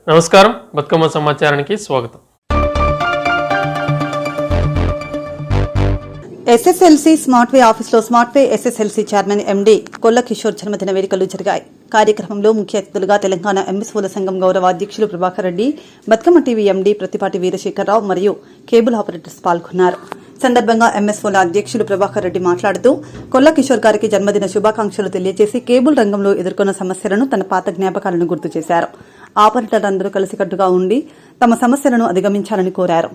నమస్కారం, బతుకమ్మ సమాచారానికి స్వాగతం. ఎస్ఎస్ఎల్సీ స్మార్ట్ వే ఆఫీసులో smart way SSLC chairman MD Kolla Kishore జన్మదిన వేడుకలు జరిగాయి. కార్యక్రమంలో ముఖ్య అతిథులుగా తెలంగాణ ఎంఎస్ఓల సంఘం గౌరవ అధ్యక్షులు ప్రభాకర్ రెడ్డి, బతుకమ్మ టీవీ ఎండీ ప్రతిపాటి వీరశేఖరరావు మరియు కేబుల్ ఆపరేటర్స్ పాల్గొన్నారు. సందర్భంగా ఎంఎస్ఓల అధ్యక్షులు ప్రభాకర్ రెడ్డి మాట్లాడుతూ కొల్ల కిషోర్ గారికి జన్మదిన శుభాకాంక్షలు తెలియజేసి కేబుల్ రంగంలో ఎదుర్కొన్న సమస్యలను తన పాత జ్ఞాపకాలను గుర్తు చేశారు. ఆపరేటర్ అందరూ కలిసికట్టుగా ఉండి తమ సమస్యలను అధిగమించాలని కోరారు.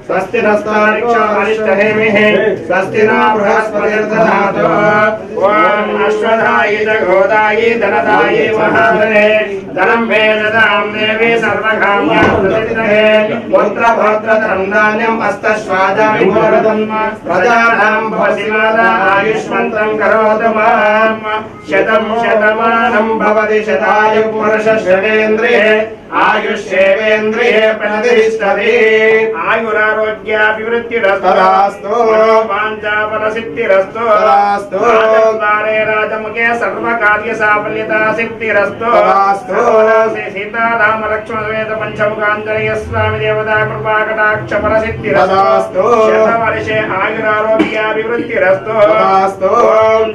स्वस्ति नस्तारिक्षारिष्टहेमिः स्वस्ति न बृहस्पतिर्दधातु ओम अश्वधायि जगोदायि धनदायि महाबले धनं मे ददां देवी सर्वकाम्यां प्रसिद्धे पुत्रभौत्रधनं धान्यम् अस्तश्वादामि भवतं प्रजानां भवसिमादा आयुष्मन्तं करोतु मां शतं शतमानं भवति शतायु पुरुषश्रवेन्द्रिये आयुष्येवेन्द्रिये प्रतिष्ठति आयुरारोग्याभिवृद्धिरस्तु वाञ्छाफलसिद्धिरस्तु राजद्वारे राजमुखे सर्वकार्यसाफल्यता सिद्धिरस्तु सीतारामलक्ष्मणसमेत पञ्चमुखाञ्जनेय स्वामी देवता कृपाकटाक्षफलसिद्धिरस्तु शतवर्षे आयुरारोग्याभिवृद्धिरस्तु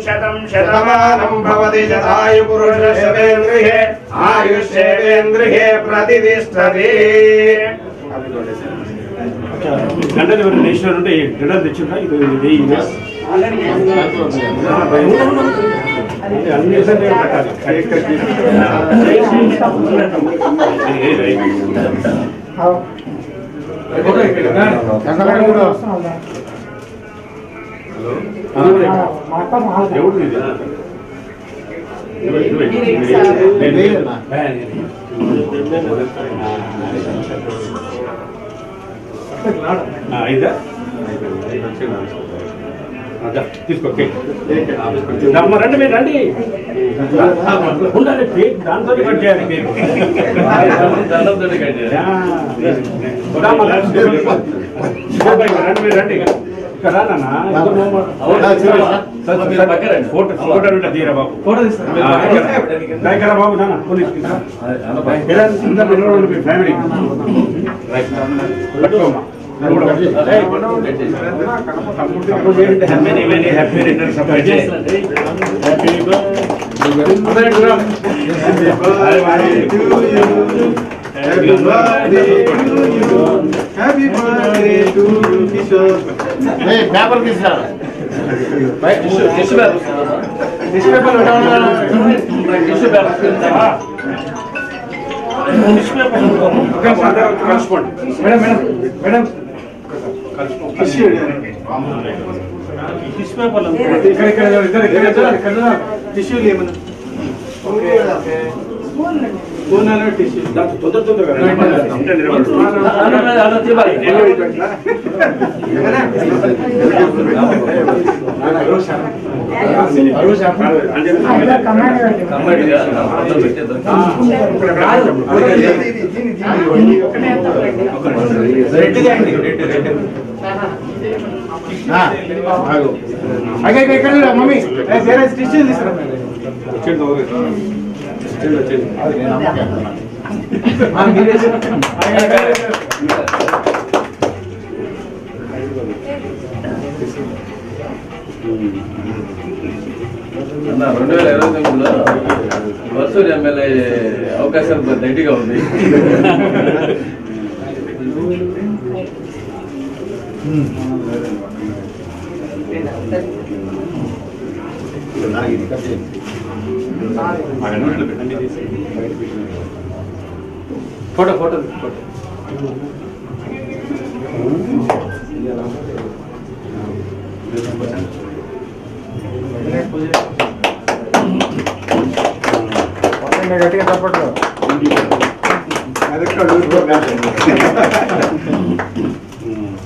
शतं शतमानं भवति शतायु पुरुषश्रवेन्द्रिये आयुष्येवेन्द्रिये प्रतिष्ठति గంటలు ఎవరు నేషనల్ ఉంటే గంటలు తెచ్చిందా ఇది అన్ని ఐదా తీసుకో రండి మీరు రండి ఉండాలి దాంతో కట్ చేయాలి రండి మీరు రండి ఇక్కడ ఫోటో తీరా బాబు దగ్గర బాబు నాన్న ఫ్యామిలీ పట్టుకోమ్మా happy returns of the day Happy birthday to Kishore. Hey, paper kisar. Tissue paper. Tissue paper utana. Tissue paper. Tissue paper. Okay, father, correspond. Madam. Tissue. Tissue paper. Ikkada. Tissue lemana. Okay. Spoon and tissue. తొందరగా mummy tissue తీసుకురా అన్న 2029లో వసూరి MLA అవకాశం దండిగా ఉంది. Photo photo photo గట్టిగా తప్పట్లో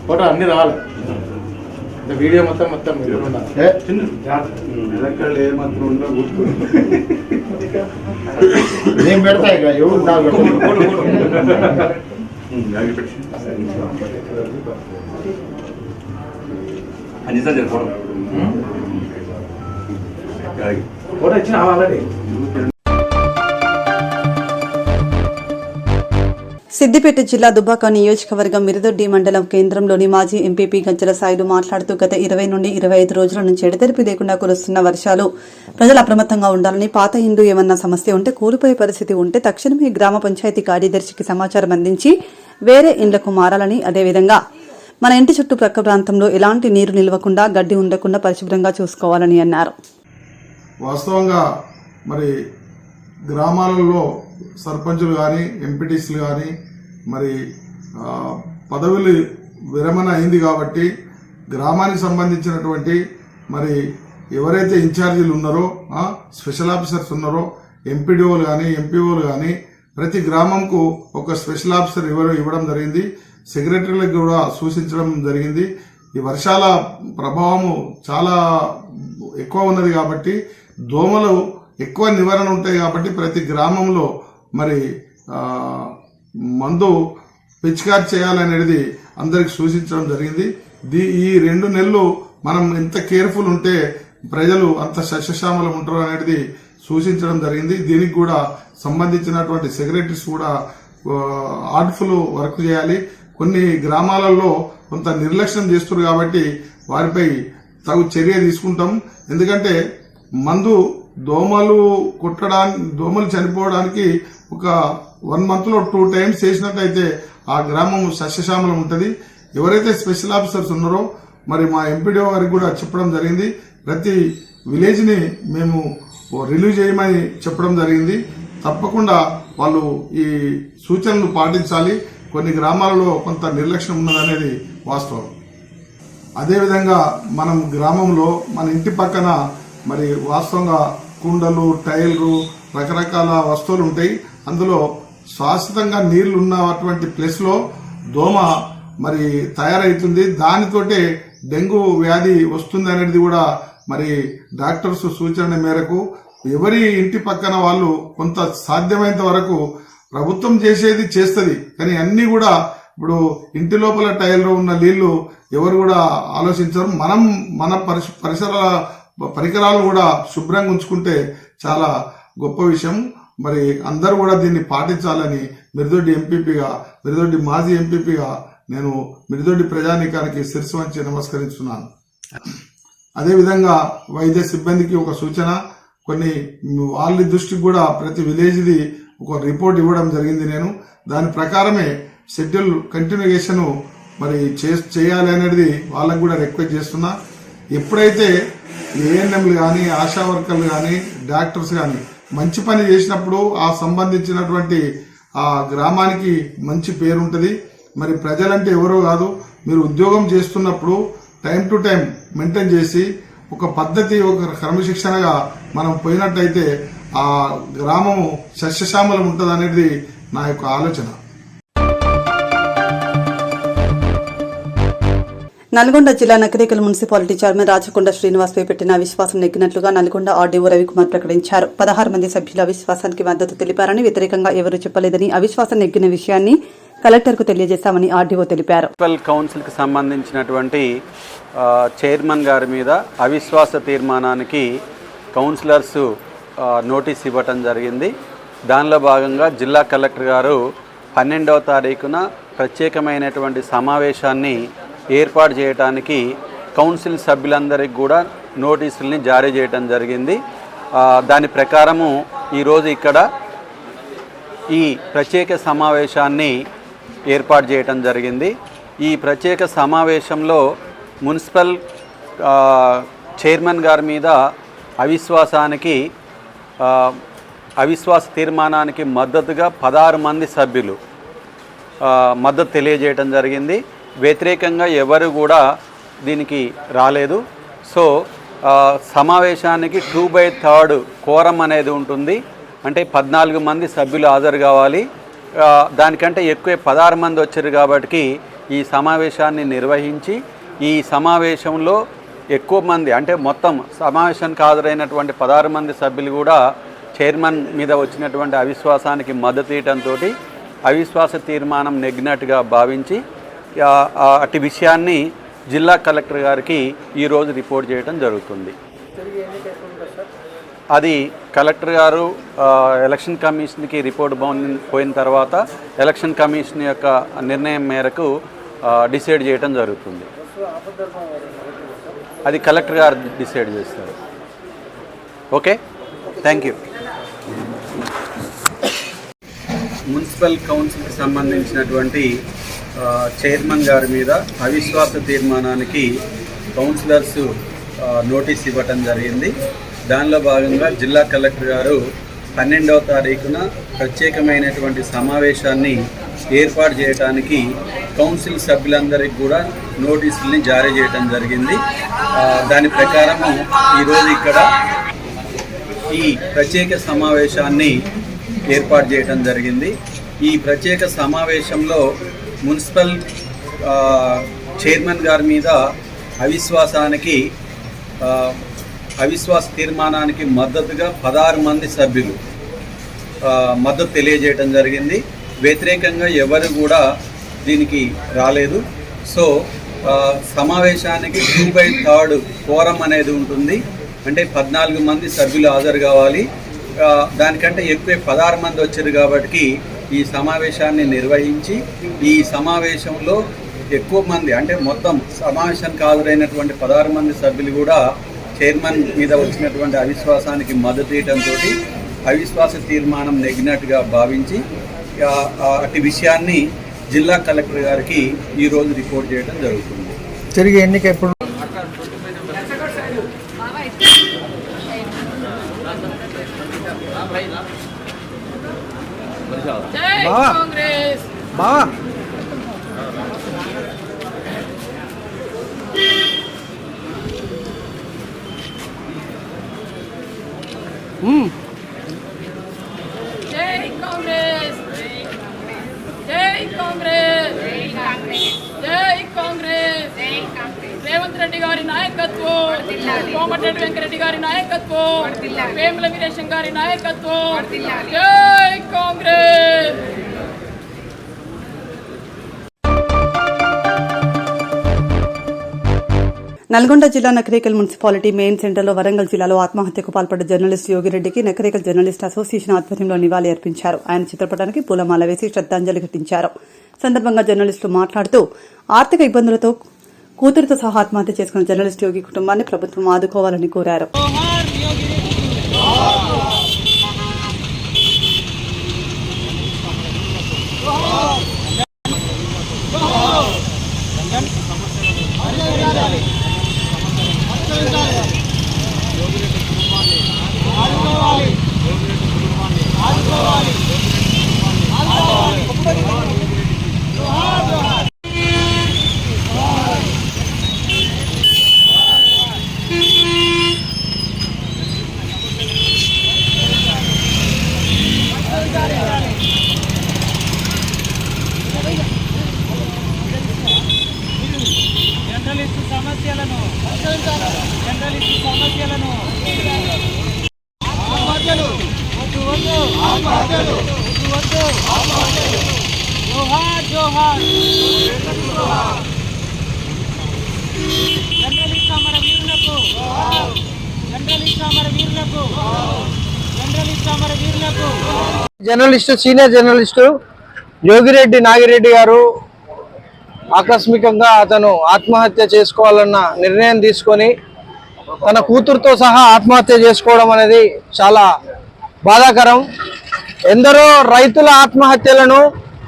photo అన్ని రావాలి video మొత్తం మెదక్కళ్ళు ఏమాత్రం ఉండో నేను పెడతా ఇక ఎవరు ఫోటో ఇచ్చిన ఆల్రెడీ. సిద్దిపేట జిల్లా దుబ్బాక నియోజకవర్గం మిరుదొడ్డి మండలం కేంద్రంలోని మాజీ ఎంపీపీ గంజల సాయిలు మాట్లాడుతూ గత 20 నుండి 25 రోజుల నుంచి ఎడతెరిపి లేకుండా కురుస్తున్న వర్షాలు ప్రజలు అప్రమత్తంగా ఉండాలని, పాత ఇండ్లు ఏమన్నా సమస్య ఉంటే కూలిపోయే పరిస్థితి ఉంటే తక్షణమే గ్రామ పంచాయతీ కార్యదర్శికి సమాచారం అందించి వేరే ఇండ్లకు మారాలని, అదేవిధంగా మన ఇంటి చుట్టూ ప్రక్క ప్రాంతంలో ఎలాంటి నీరు నిలవకుండా గడ్డి ఉండకుండా పరిశుభ్రంగా చూసుకోవాలని అన్నారు. వాస్తవంగా మరి గ్రామాలలో సర్పంచులు కానీ ఎంపీటీసీలు కానీ మరి పదవులు విరమణ అయింది కాబట్టి గ్రామానికి సంబంధించినటువంటి మరి ఎవరైతే ఇన్ఛార్జీలు ఉన్నారో స్పెషల్ ఆఫీసర్స్ ఉన్నారో ఎంపీడీఓలు కానీ ఎంపీఓలు కానీ ప్రతి గ్రామంకు ఒక స్పెషల్ ఆఫీసర్ ఇవ్వడం జరిగింది. సెక్రటరీలకు కూడా సూచించడం జరిగింది. ఈ వర్షాల ప్రభావము చాలా ఎక్కువ ఉన్నది కాబట్టి దోమలు ఎక్కువ నివారణ ఉంటాయి కాబట్టి ప్రతి గ్రామంలో మరి మందు పిచికారి చేయాలనేది అందరికి సూచించడం జరిగింది. ఈ 2 నెలలు మనం ఎంత కేర్ఫుల్ ఉంటే ప్రజలు అంత సస్యశ్యామలం ఉంటారు అనేది సూచించడం జరిగింది. దీనికి కూడా సంబంధించినటువంటి సెక్రటరీస్ కూడా ఆర్ట్ఫుల్ వర్క్ చేయాలి. కొన్ని గ్రామాలలో కొంత నిర్లక్ష్యం చేస్తున్నారు కాబట్టి వారిపై తగు చర్య తీసుకుంటాం. ఎందుకంటే మందు దోమలు చనిపోవడానికి ఒక 1 month లో 2 times చేసినట్లయితే ఆ గ్రామం సస్యశ్యామలం ఉంటుంది. ఎవరైతే స్పెషల్ ఆఫీసర్స్ ఉన్నారో మరి మా ఎంపీడీఓ గారికి కూడా చెప్పడం జరిగింది. ప్రతి విలేజ్ ని మేము రిలీవ్ చేయమని చెప్పడం జరిగింది. తప్పకుండా వాళ్ళు ఈ సూచనలు పాటించాలి. కొన్ని గ్రామాలలో కొంత నిర్లక్ష్యం ఉన్నదనేది వాస్తవం. అదేవిధంగా మనం గ్రామంలో మన ఇంటి పక్కన మరి వాస్తవంగా కుండలు, టైర్లు, రకరకాల వస్తువులు ఉంటాయి. అందులో శాశ్వతంగా నీళ్లు ఉన్నటువంటి ప్లేస్ లో దోమ మరి తయారైతుంది. దానితోటే డెంగ్యూ వ్యాధి వస్తుంది అనేది కూడా మరి డాక్టర్స్ సూచన మేరకు ఎవరి ఇంటి పక్కన వాళ్ళు కొంత సాధ్యమైనంత వరకు ప్రభుత్వం చేసేది చేస్తుంది. కానీ అన్ని కూడా ఇప్పుడు ఇంటి లోపల టైర్లో ఉన్న నీళ్లు ఎవరు కూడా ఆలోచించరు. మనం మన పరికరాలు కూడా శుభ్రంగా ఉంచుకుంటే చాలా గొప్ప విషయం. మరి అందరూ కూడా దీన్ని పాటించాలని మిరుదొడ్డి మాజీ ఎంపీపీగా నేను మిరుదొడ్డి ప్రజానీకానికి శిరస్సు వంచి నమస్కరిస్తున్నాను. అదేవిధంగా వైద్య సిబ్బందికి ఒక సూచన, కొన్ని వాళ్ళ దృష్టికి కూడా ప్రతి విలేజ్ది ఒక రిపోర్ట్ ఇవ్వడం జరిగింది. నేను దాని ప్రకారమే షెడ్యూల్ కంటిన్యూయేషన్ మరి చేయాలి అనేది వాళ్ళకు కూడా రిక్వెస్ట్ చేస్తున్నా. ఎప్పుడైతే ఏఎన్ఎంలు కానీ, ఆశా వర్కర్లు కానీ, డాక్టర్స్ కానీ మంచి పని చేసినప్పుడు ఆ సంబంధించినటువంటి ఆ గ్రామానికి మంచి పేరు ఉంటుంది. మరి ప్రజలంటే ఎవరో కాదు, మీరు ఉద్యోగం చేస్తున్నప్పుడు టైం టు టైం మెయింటైన్ చేసి ఒక పద్ధతి, ఒక క్రమశిక్షణగా మనం పోయినట్టయితే ఆ గ్రామము సస్యశ్యామలం ఉంటుంది అనేది నా యొక్క ఆలోచన. నల్గొండ జిల్లా నకరేకల్ మున్సిపాలిటీ చైర్మన్ రాచకొండ శ్రీనివాస్పై పెట్టిన అవిశ్వాసం నెగ్గినట్లుగా నల్గొండ ఆర్డీఓ రవికుమార్ ప్రకటించారు. 16 మంది సభ్యులు అవిశ్వాసానికి మద్దతు తెలిపారని, వ్యతిరేకంగా ఎవరూ చెప్పలేదని, అవిశ్వాసం నెగ్గిన విషయాన్ని కలెక్టర్కు తెలియజేశామని ఆర్డీఓ తెలిపారు. మున్సిపల్ కౌన్సిల్కి సంబంధించినటువంటి చైర్మన్ గారి మీద అవిశ్వాస తీర్మానానికి కౌన్సిలర్స్ నోటీస్ ఇవ్వటం జరిగింది. దానిలో భాగంగా జిల్లా కలెక్టర్ గారు 12వ తారీఖున ప్రత్యేకమైనటువంటి సమావేశాన్ని ఏర్పాటు చేయడానికి కౌన్సిల్ సభ్యులందరికీ కూడా నోటీసుల్ని జారీ చేయడం జరిగింది. దాని ప్రకారము ఈరోజు ఇక్కడ ఈ ప్రత్యేక సమావేశాన్ని ఏర్పాటు చేయడం జరిగింది. ఈ ప్రత్యేక సమావేశంలో మున్సిపల్ చైర్మన్ గారి మీద అవిశ్వాస తీర్మానానికి మద్దతుగా 16 మంది సభ్యులు మద్దతు తెలియజేయడం జరిగింది. వ్యతిరేకంగా ఎవరు కూడా దీనికి రాలేదు. సో సమావేశానికి 2/3 కోరం అనేది ఉంటుంది. అంటే 14 మంది సభ్యులు హాజరు కావాలి. దానికంటే ఎక్కువ 16 మంది వచ్చారు కాబట్టి ఈ సమావేశాన్ని నిర్వహించి ఈ సమావేశంలో ఎక్కువ మంది అంటే మొత్తం సమావేశానికి హాజరైనటువంటి 16 మంది సభ్యులు కూడా చైర్మన్ మీద వచ్చినటువంటి అవిశ్వాసానికి మద్దతు ఇవ్వడంతో అవిశ్వాస తీర్మానం నెగ్గినట్టుగా భావించి అటు విషయాన్ని జిల్లా కలెక్టర్ గారికి ఈరోజు రిపోర్ట్ చేయడం జరుగుతుంది. అది కలెక్టర్ గారు ఎలక్షన్ కమిషన్కి రిపోర్ట్ పోయిన తర్వాత ఎలక్షన్ కమిషన్ యొక్క నిర్ణయం మేరకు డిసైడ్ చేయడం జరుగుతుంది. అది కలెక్టర్ గారు డిసైడ్ చేస్తారు. Okay, thank you. మున్సిపల్ కౌన్సిల్కి సంబంధించినటువంటి చైర్మన్ గారి మీద అవిశ్వాస తీర్మానానికి కౌన్సిలర్స్ నోటీస్ ఇవ్వటం జరిగింది. దానిలో భాగంగా జిల్లా కలెక్టర్ గారు 12వ తారీఖున ప్రత్యేకమైనటువంటి సమావేశాన్ని ఏర్పాటు చేయడానికి కౌన్సిల్ సభ్యులందరికీ కూడా నోటీసుల్ని జారీ చేయడం జరిగింది. దాని ప్రకారము ఈరోజు ఇక్కడ ఈ ప్రత్యేక సమావేశాన్ని ఏర్పాటు చేయడం జరిగింది. ఈ ప్రత్యేక సమావేశంలో మున్సిపల్ చైర్మన్ గారి మీద అవిశ్వాస తీర్మానానికి మద్దతుగా 16 మంది సభ్యులు మద్దతు తెలియజేయడం జరిగింది. వ్యతిరేకంగా ఎవరు కూడా దీనికి రాలేదు. సో సమావేశానికి 2/3 కోరం అనేది ఉంటుంది. అంటే 14 మంది సభ్యులు హాజరు కావాలి. దానికంటే ఎక్కువ 16 మంది వచ్చారు కాబట్టి ఈ సమావేశాన్ని నిర్వహించి ఈ సమావేశంలో ఎక్కువ మంది అంటే మొత్తం సమావేశానికి హాజరైనటువంటి 16 మంది సభ్యులు కూడా చైర్మన్ మీద వచ్చినటువంటి అవిశ్వాసానికి మద్దతు ఇవ్వడంతో అవిశ్వాస తీర్మానం నెగ్గినట్టుగా భావించి అటు విషయాన్ని జిల్లా కలెక్టర్ గారికి ఈరోజు రిపోర్ట్ చేయడం జరుగుతుంది. తిరిగి ఎన్నిక ఎప్పుడు? బావా జై కాంగ్రెస్, జై కాంగ్రెస్, జై కాంగ్రెస్. రేవంత్ రెడ్డి గారి నాయకత్వం, కోమటిరెడ్డి వెంకరెడ్డి గారి నాయకత్వం, వేముల వీరేశం గారి నాయకత్వం. జై కాంగ్రెస్. నల్గొండ జిల్లా నకరేకల్ మున్సిపాలిటీ మెయిన్ సెంటర్లో వరంగల్ జిల్లాలో ఆత్మహత్యకు పాల్పడ్డ జర్నలిస్ట్ యోగిరెడ్డికి నకరేకల్ జర్నలిస్ట్ అసోసియేషన్ ఆధ్వర్యంలో నివాళి అర్పించారు. ఆయన చిత్రపటానికి పూలమాల వేసి శ్రద్దాంజలి ఘటించారు. సందర్భంగా జర్నలిస్టులు మాట్లాడుతూ ఆర్థిక ఇబ్బందులతో కూతురుతో సహా ఆత్మహత్య చేసుకున్న జర్నలిస్ట్ యోగి కుటుంబాన్ని ప్రభుత్వం ఆదుకోవాలని కోరారు. Journalist senior journalist Yogi Reddy Nagireddy గారు ఆకస్మికంగా అతను ఆత్మహత్య చేసుకోవాలన్న నిర్ణయం తీసుకొని తన కూతురుతో సహా ఆత్మహత్య చేసుకోవడం అనేది చాలా బాధాకరం. ఎందరో రైతుల ఆత్మహత్యలను,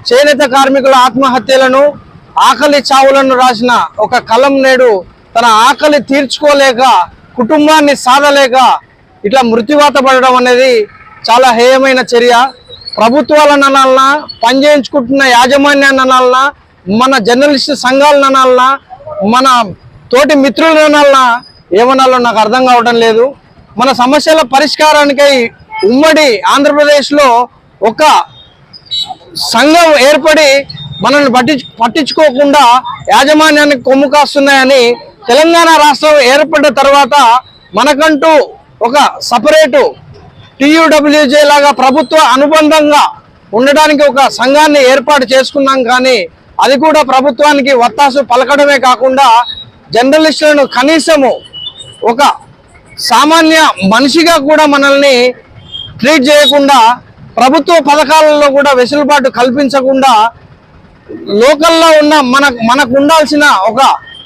చేనేత కార్మికుల ఆత్మహత్యలను, ఆకలి చావులను రాసిన ఒక కలం నేడు తన ఆకలి తీర్చుకోలేక, కుటుంబాన్ని సాధలేక ఇట్లా మృత్యువాత పడడం అనేది చాలా హేయమైన చర్య. ప్రభుత్వాలను అనాలన్నా, పనిచేయించుకుంటున్న యాజమాన్యాన్ని అనాలన్నా, మన జర్నలిస్టు సంఘాలను అనాలన్నా, మన తోటి మిత్రులను అనాలన్నా, ఏమనాలో నాకు అర్థం కావడం లేదు. మన సమస్యల పరిష్కారానికై ఉమ్మడి ఆంధ్రప్రదేశ్లో ఒక సంఘం ఏర్పడి మనల్ని పట్టించుకోకుండా యాజమాన్యానికి కొమ్ము కాస్తున్నాయని తెలంగాణ రాష్ట్రం ఏర్పడ్డ తర్వాత మనకంటూ ఒక సపరేటు TUWJ లాగా ప్రభుత్వ అనుబంధంగా ఉండడానికి ఒక సంఘాన్ని ఏర్పాటు చేసుకున్నాం. కానీ అది కూడా ప్రభుత్వానికి వత్తాసు పలకడమే కాకుండా జర్నలిస్టులను కనీసము ఒక సామాన్య మనిషిగా కూడా మనల్ని ట్రీట్ చేయకుండా, ప్రభుత్వ పథకాలలో కూడా వెసులుబాటు కల్పించకుండా, లోకల్లో ఉన్న మనకు ఉండాల్సిన ఒక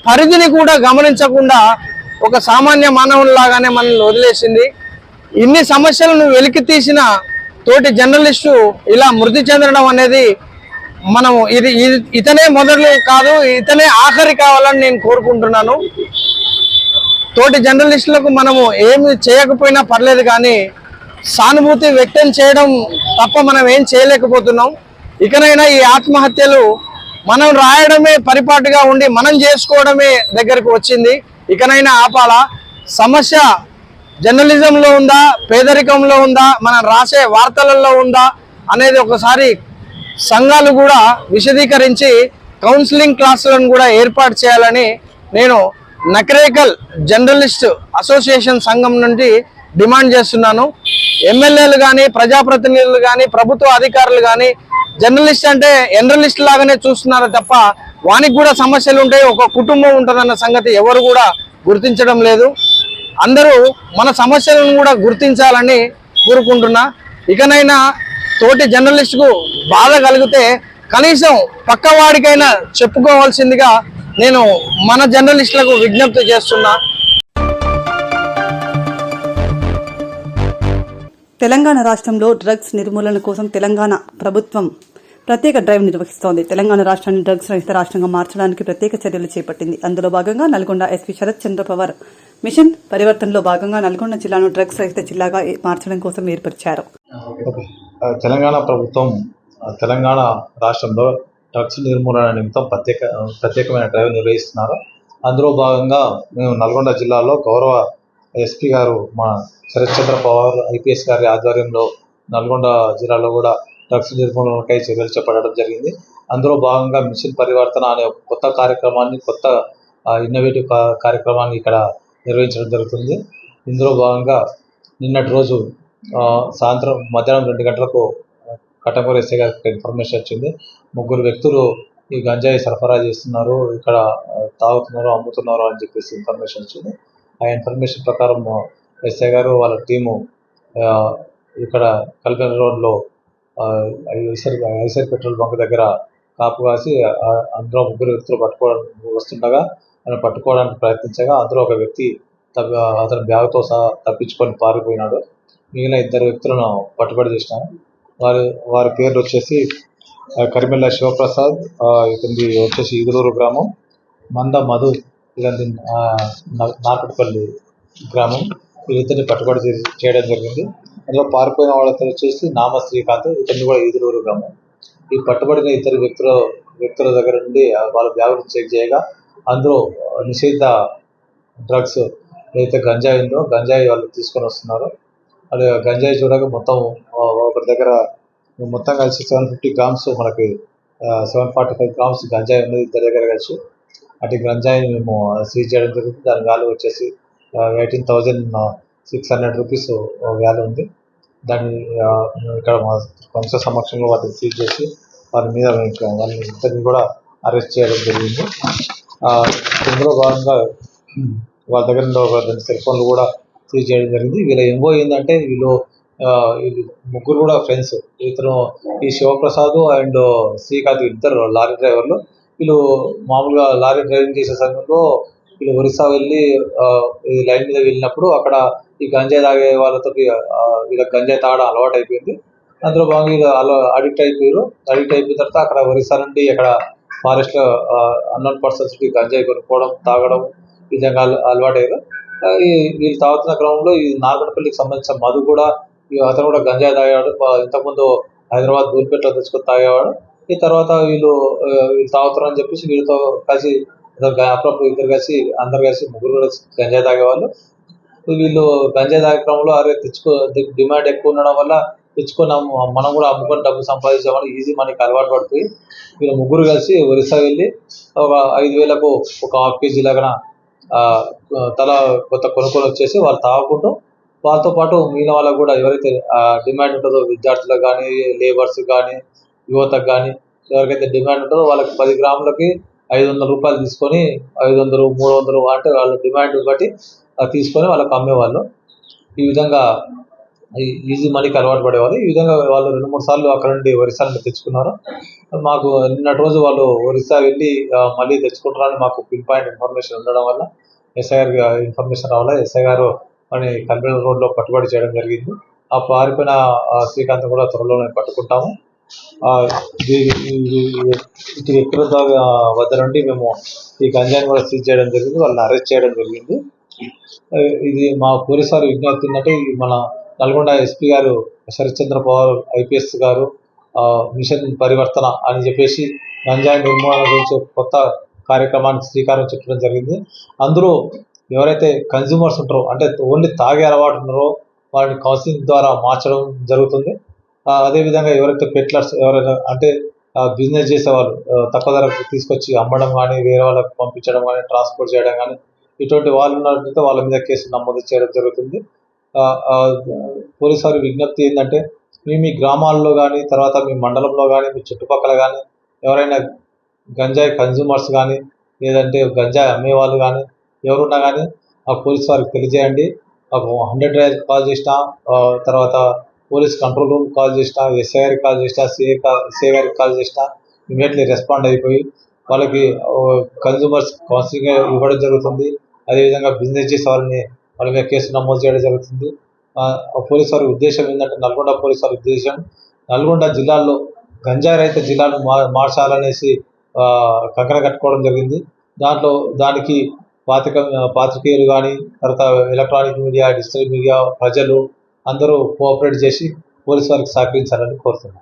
పరిధిని కూడా గమనించకుండా ఒక సామాన్య మానవుల్లాగానే మనల్ని వదిలేసింది. ఇన్ని సమస్యలను వెలికి తీసిన తోటి జర్నలిస్టు ఇలా మృతి చెందడం అనేది మనము ఇతనే మొదలు కాదు, ఇతనే ఆఖరి కావాలని నేను కోరుకుంటున్నాను. తోటి జర్నలిస్టులకు మనము ఏమి చేయకపోయినా పర్లేదు, కానీ సానుభూతి వ్యక్తం చేయడం తప్ప మనం ఏం చేయలేకపోతున్నాం. ఇకనైనా ఈ ఆత్మహత్యలు మనం రాయడమే పరిపాటుగా ఉండి మనం చేసుకోవడమే దగ్గరకు వచ్చింది. ఇకనైనా ఆపాలా. సమస్య జర్నలిజంలో ఉందా, పేదరికంలో ఉందా, మనం రాసే వార్తలలో ఉందా అనేది ఒకసారి సంఘాలు కూడా విశదీకరించి కౌన్సిలింగ్ క్లాసులను కూడా ఏర్పాటు చేయాలని నేను నకరేకల్ జర్నలిస్ట్ అసోసియేషన్ సంఘం నుండి డిమాండ్ చేస్తున్నాను. ఎమ్మెల్యేలు కానీ, ప్రజాప్రతినిధులు కానీ, ప్రభుత్వ అధికారులు కానీ జర్నలిస్ట్ అంటే ఎనరలిస్ట్ లాగానే చూస్తున్నారు తప్ప వానికి కూడా సమస్యలు ఉంటాయి, ఒక కుటుంబం ఉంటుందన్న సంగతి ఎవరు కూడా గుర్తించడం లేదు. అందరూ మన సమస్యలను కూడా గుర్తించాలని కోరుకుంటున్నా. ఇకనైనా తోటి జర్నలిస్టుకు బాధ కలిగితే కనీసం పక్కవాడికైనా చెప్పుకోవాల్సిందిగా నేను మన జర్నలిస్టులకు విజ్ఞప్తి చేస్తున్నా. తెలంగాణ రాష్ట్రంలో డ్రగ్స్ నిర్మూలన కోసం తెలంగాణ ప్రభుత్వం ప్రత్యేక డ్రైవ్ నిర్వహిస్తోంది. తెలంగాణ రాష్ట్రాన్ని డ్రగ్స్ రహిత రాష్ట్రంగా మార్చడానికి ప్రత్యేక చర్యలు చేపట్టింది. అందులో భాగంగా నల్గొండ ఎస్పీ శరత్ చంద్ర పవార్ మిషన్ పరివర్తనలో భాగంగా నల్గొండ జిల్లాను డ్రగ్స్ రహిత జిల్లాగా మార్చడం కోసం ఏర్పరిచారు. తెలంగాణ ప్రభుత్వం తెలంగాణ రాష్ట్రంలో డ్రగ్స్ నిర్మూలన నిమిత్తం ప్రత్యేకమైన డ్రైవ్ నిర్వహిస్తున్నారు. అందులో భాగంగా మేము నల్గొండ జిల్లాలో గౌరవ ఎస్పీ గారు మా శరత్ చంద్ర పవార్ IPS గారి ఆధ్వర్యంలో నల్గొండ జిల్లాలో కూడా డ్రగ్స్ నిర్మూలనకై చర్యలు చేపట్టడం జరిగింది. అందులో భాగంగా మిషన్ పరివర్తన అనే కొత్త కార్యక్రమాన్ని, కొత్త ఇన్నోవేటివ్ కార్యక్రమాన్ని ఇక్కడ నిర్వహించడం జరుగుతుంది. ఇందులో భాగంగా నిన్నటి రోజు సాయంత్రం మధ్యాహ్నం 2 గంటలకు కట్టంగూరు ఎస్ఐ గారికి ఇన్ఫర్మేషన్ వచ్చింది. 3 వ్యక్తులు ఈ గంజాయి సరఫరా చేస్తున్నారు, ఇక్కడ తాగుతున్నారు, అమ్ముతున్నారు అని చెప్పేసి ఇన్ఫర్మేషన్ వచ్చింది. ఆ ఇన్ఫర్మేషన్ ప్రకారం ఎస్ఐ గారు వాళ్ళ టీము ఇక్కడ కల్పన రోడ్లో ఐసర్ పెట్రోల్ బంక్ దగ్గర కాపు కాసి అందులో 3 వ్యక్తులు వస్తుండగా ఆయన పట్టుకోవడానికి ప్రయత్నించగా అందులో ఒక వ్యక్తి అతని బ్యాగ్తో సహా తప్పించుకొని పారిపోయినాడు. మిగిలిన 2 వ్యక్తులను పట్టుబడి చేసినాము. వారి పేర్లు వచ్చేసి కరిమెల్ల శివప్రసాద్, ఇతని వచ్చేసి ఈదులూరు గ్రామం, మంద మధు ఇలాంటి నార్కట్పల్లి గ్రామం. వీళ్ళిద్దరిని పట్టుబడి చేయడం జరిగింది. అందులో పారిపోయిన వాళ్ళతో వచ్చేసి నామ శ్రీకాంత్, ఇతన్ని కూడా ఈదులూరు గ్రామం. ఈ పట్టుబడిన 2 వ్యక్తుల దగ్గర నుండి వాళ్ళ బ్యాగులు చెక్ చేయగా అందులో నిషేధ డ్రగ్స్ ఏదైతే గంజాయి ఉందో గంజాయి వాళ్ళు తీసుకొని వస్తున్నారు. అది గంజాయి చూడగా మొత్తం ఒకరి దగ్గర మొత్తం కలిసి 750 గ్రామ్స్, మనకి 745 గ్రామ్స్ గంజాయి ఉన్నది ఇద్దరి దగ్గర కలిసి. అటు గంజాయిని మేము సీజ్ చేయడం జరిగింది. దాని వాల్యూ వచ్చేసి 18,600 రూపీస్ వాల్యూ ఉంది. దాన్ని ఇక్కడ మా వంశ సమక్షంలో వాటిని సీజ్ చేసి వారి మీద వాళ్ళని ఇద్దరిని కూడా అరెస్ట్ చేయడం జరిగింది. ఇందులో భాగంగా వాళ్ళ దగ్గర 2 సెల్ ఫోన్లు కూడా సీజ్ చేయడం జరిగింది. వీళ్ళ ఎంఓ ఏంటంటే వీళ్ళు 3 కూడా ఫ్రెండ్స్. ఇతను ఈ శివప్రసాద్ అండ్ శ్రీకాంత్ ఇద్దరు లారీ డ్రైవర్లు. వీళ్ళు మామూలుగా లారీ డ్రైవింగ్ చేసే సమయంలో వీళ్ళు ఒరిస్సా వెళ్ళి లైన్ మీద వెళ్ళినప్పుడు అక్కడ ఈ గంజాయి తాగే వాళ్ళతో వీళ్ళకి గంజాయి తాగడం అలవాటు అయిపోయింది. అందులో భాగంగా వీళ్ళు అడిక్ట్ అయిపోయారు. అడిక్ట్ అయిపోయిన తర్వాత అక్కడ ఒరిస్సా నుండి అక్కడ ఫారెస్ట్లో అన్నోన్ పర్సన్స్ గంజాయి కొనుక్కోవడం, తాగడం ఈ విధంగా అలవాటయ్యారు. వీళ్ళు తాగుతున్న క్రమంలో ఈ నార్కట్పల్లికి సంబంధించిన మధు కూడా అతను కూడా గంజాయి తాగేవాడు. ఇంతకుముందు హైదరాబాద్ దూల్పేటలో తెచ్చుకొని తాగేవాడు. ఈ తర్వాత వీళ్ళు తాగుతారు అని చెప్పేసి వీళ్ళతో కలిసి అప్పుడప్పుడు ఇద్దరు కలిసి అందరు కలిసి 3 కూడా గంజాయి తాగేవాళ్ళు. వీళ్ళు గంజాయి తాగే క్రమంలో అరే డిమాండ్ ఎక్కువ ఉండడం వల్ల తెచ్చుకున్నాము, మనం కూడా అమ్ముకొని డబ్బు సంపాదించామని ఈజీ మనకి అలవాటు పడిపోయి వీళ్ళు ముగ్గురు కలిసి ఒరిస్సా వెళ్ళి ఒక 5,000కు ఒక ½ కేజీ లాగా తల కొత్త కొనుక్కొని వచ్చేసి వాళ్ళు తాగుకుంటూ వాళ్ళతో పాటు మిగిలిన వాళ్ళకు కూడా ఎవరైతే డిమాండ్ ఉంటుందో విద్యార్థులకు కానీ, లేబర్స్ కానీ, యువతకు కానీ ఎవరికైతే డిమాండ్ ఉంటుందో వాళ్ళకి 10 గ్రాములకి 500 రూపాయలు తీసుకొని 500, 300 అంటే వాళ్ళ డిమాండ్ బట్టి తీసుకొని వాళ్ళకి అమ్మేవాళ్ళు. ఈ విధంగా ఈజీ మనీకి అలవాటు పడేవాళ్ళు. ఈ విధంగా వాళ్ళు 2-3 సార్లు అక్కడ నుండి ఒరిస్సా నుండి తెచ్చుకున్నారు. మాకు నిన్నటి రోజు వాళ్ళు ఒరిస్సా వెళ్ళి మళ్ళీ తెచ్చుకుంటారని మాకు పిన్ పాయింట్ ఇన్ఫర్మేషన్ ఉండడం వల్ల ఎస్ఐ గారికి ఇన్ఫర్మేషన్ రావాలి. ఎస్ఐ గారు అని కన్వీనర్ రోడ్లో పట్టుబడి చేయడం జరిగింది. ఆ పారిపోయిన శ్రీకాంత్ కూడా త్వరలోనే పట్టుకుంటాము. ఇటు వ్యక్తుల వద్ద నుండి మేము ఈ గంజాయిని కూడా సీజ్ చేయడం జరిగింది, వాళ్ళని అరెస్ట్ చేయడం జరిగింది. ఇది మా పోలీసు వారి విజ్ఞప్తి ఏంటంటే మన నల్గొండ ఎస్పీ గారు శరత్చంద్ర పవార్ ఐపీఎస్ గారు మిషన్ పరివర్తన అని చెప్పేసి గంజాయి నిర్మూలన గురించి కొత్త కార్యక్రమానికి శ్రీకారం చుట్టడం జరిగింది. అందులో ఎవరైతే కన్జ్యూమర్స్ ఉంటారో అంటే ఓన్లీ తాగే అలవాటు ఉన్నారో వారిని కౌన్సిలింగ్ ద్వారా మార్చడం జరుగుతుంది. అదేవిధంగా ఎవరైతే పెట్లర్స్ ఎవరైనా అంటే బిజినెస్ చేసేవాళ్ళు తక్కువ ధరకు తీసుకొచ్చి అమ్మడం కానీ, వేరే వాళ్ళకి పంపించడం కానీ, ట్రాన్స్పోర్ట్ చేయడం కానీ ఇటువంటి వాళ్ళు ఉన్నట్లయితే వాళ్ళ మీద కేసు నమోదు చేయడం జరుగుతుంది. పోలీసు వారి విజ్ఞప్తి ఏంటంటే మీ గ్రామాల్లో కానీ, తర్వాత మీ మండలంలో కానీ, మీ చుట్టుపక్కల కానీ ఎవరైనా గంజాయి కన్జ్యూమర్స్ కానీ లేదంటే గంజాయి అమ్మేవాళ్ళు కానీ ఎవరున్నా కానీ ఆ పోలీసు వారికి తెలియజేయండి. మాకు 100 కాల్ చేసినా, తర్వాత పోలీస్ కంట్రోల్ రూమ్ కాల్ చేసినా, ఎస్ఐ గారికి కాల్ చేసినా, సిఐ గారికి కాల్ చేసినా ఇమీడియట్లీ రెస్పాండ్ అయిపోయి వాళ్ళకి కన్జ్యూమర్స్ కౌన్సిలింగ్ ఇవ్వడం జరుగుతుంది. అదేవిధంగా బిజినెస్ చేసే వాళ్ళ మీద కేసు నమోదు చేయడం జరుగుతుంది. పోలీసు వారి ఉద్దేశం ఏంటంటే నల్గొండ పోలీసు వారి ఉద్దేశం నల్గొండ జిల్లాలో గంజాయి రహిత జిల్లాను మార్చాలనేసి కంకణ కట్టుకోవడం జరిగింది. దానికి పాత్రికేయులు కానీ, తర్వాత ఎలక్ట్రానిక్ మీడియా, డిజిటల్ మీడియా, ప్రజలు అందరూ కోఆపరేట్ చేసి పోలీసు వారికి సహకరించాలని కోరుతున్నాను.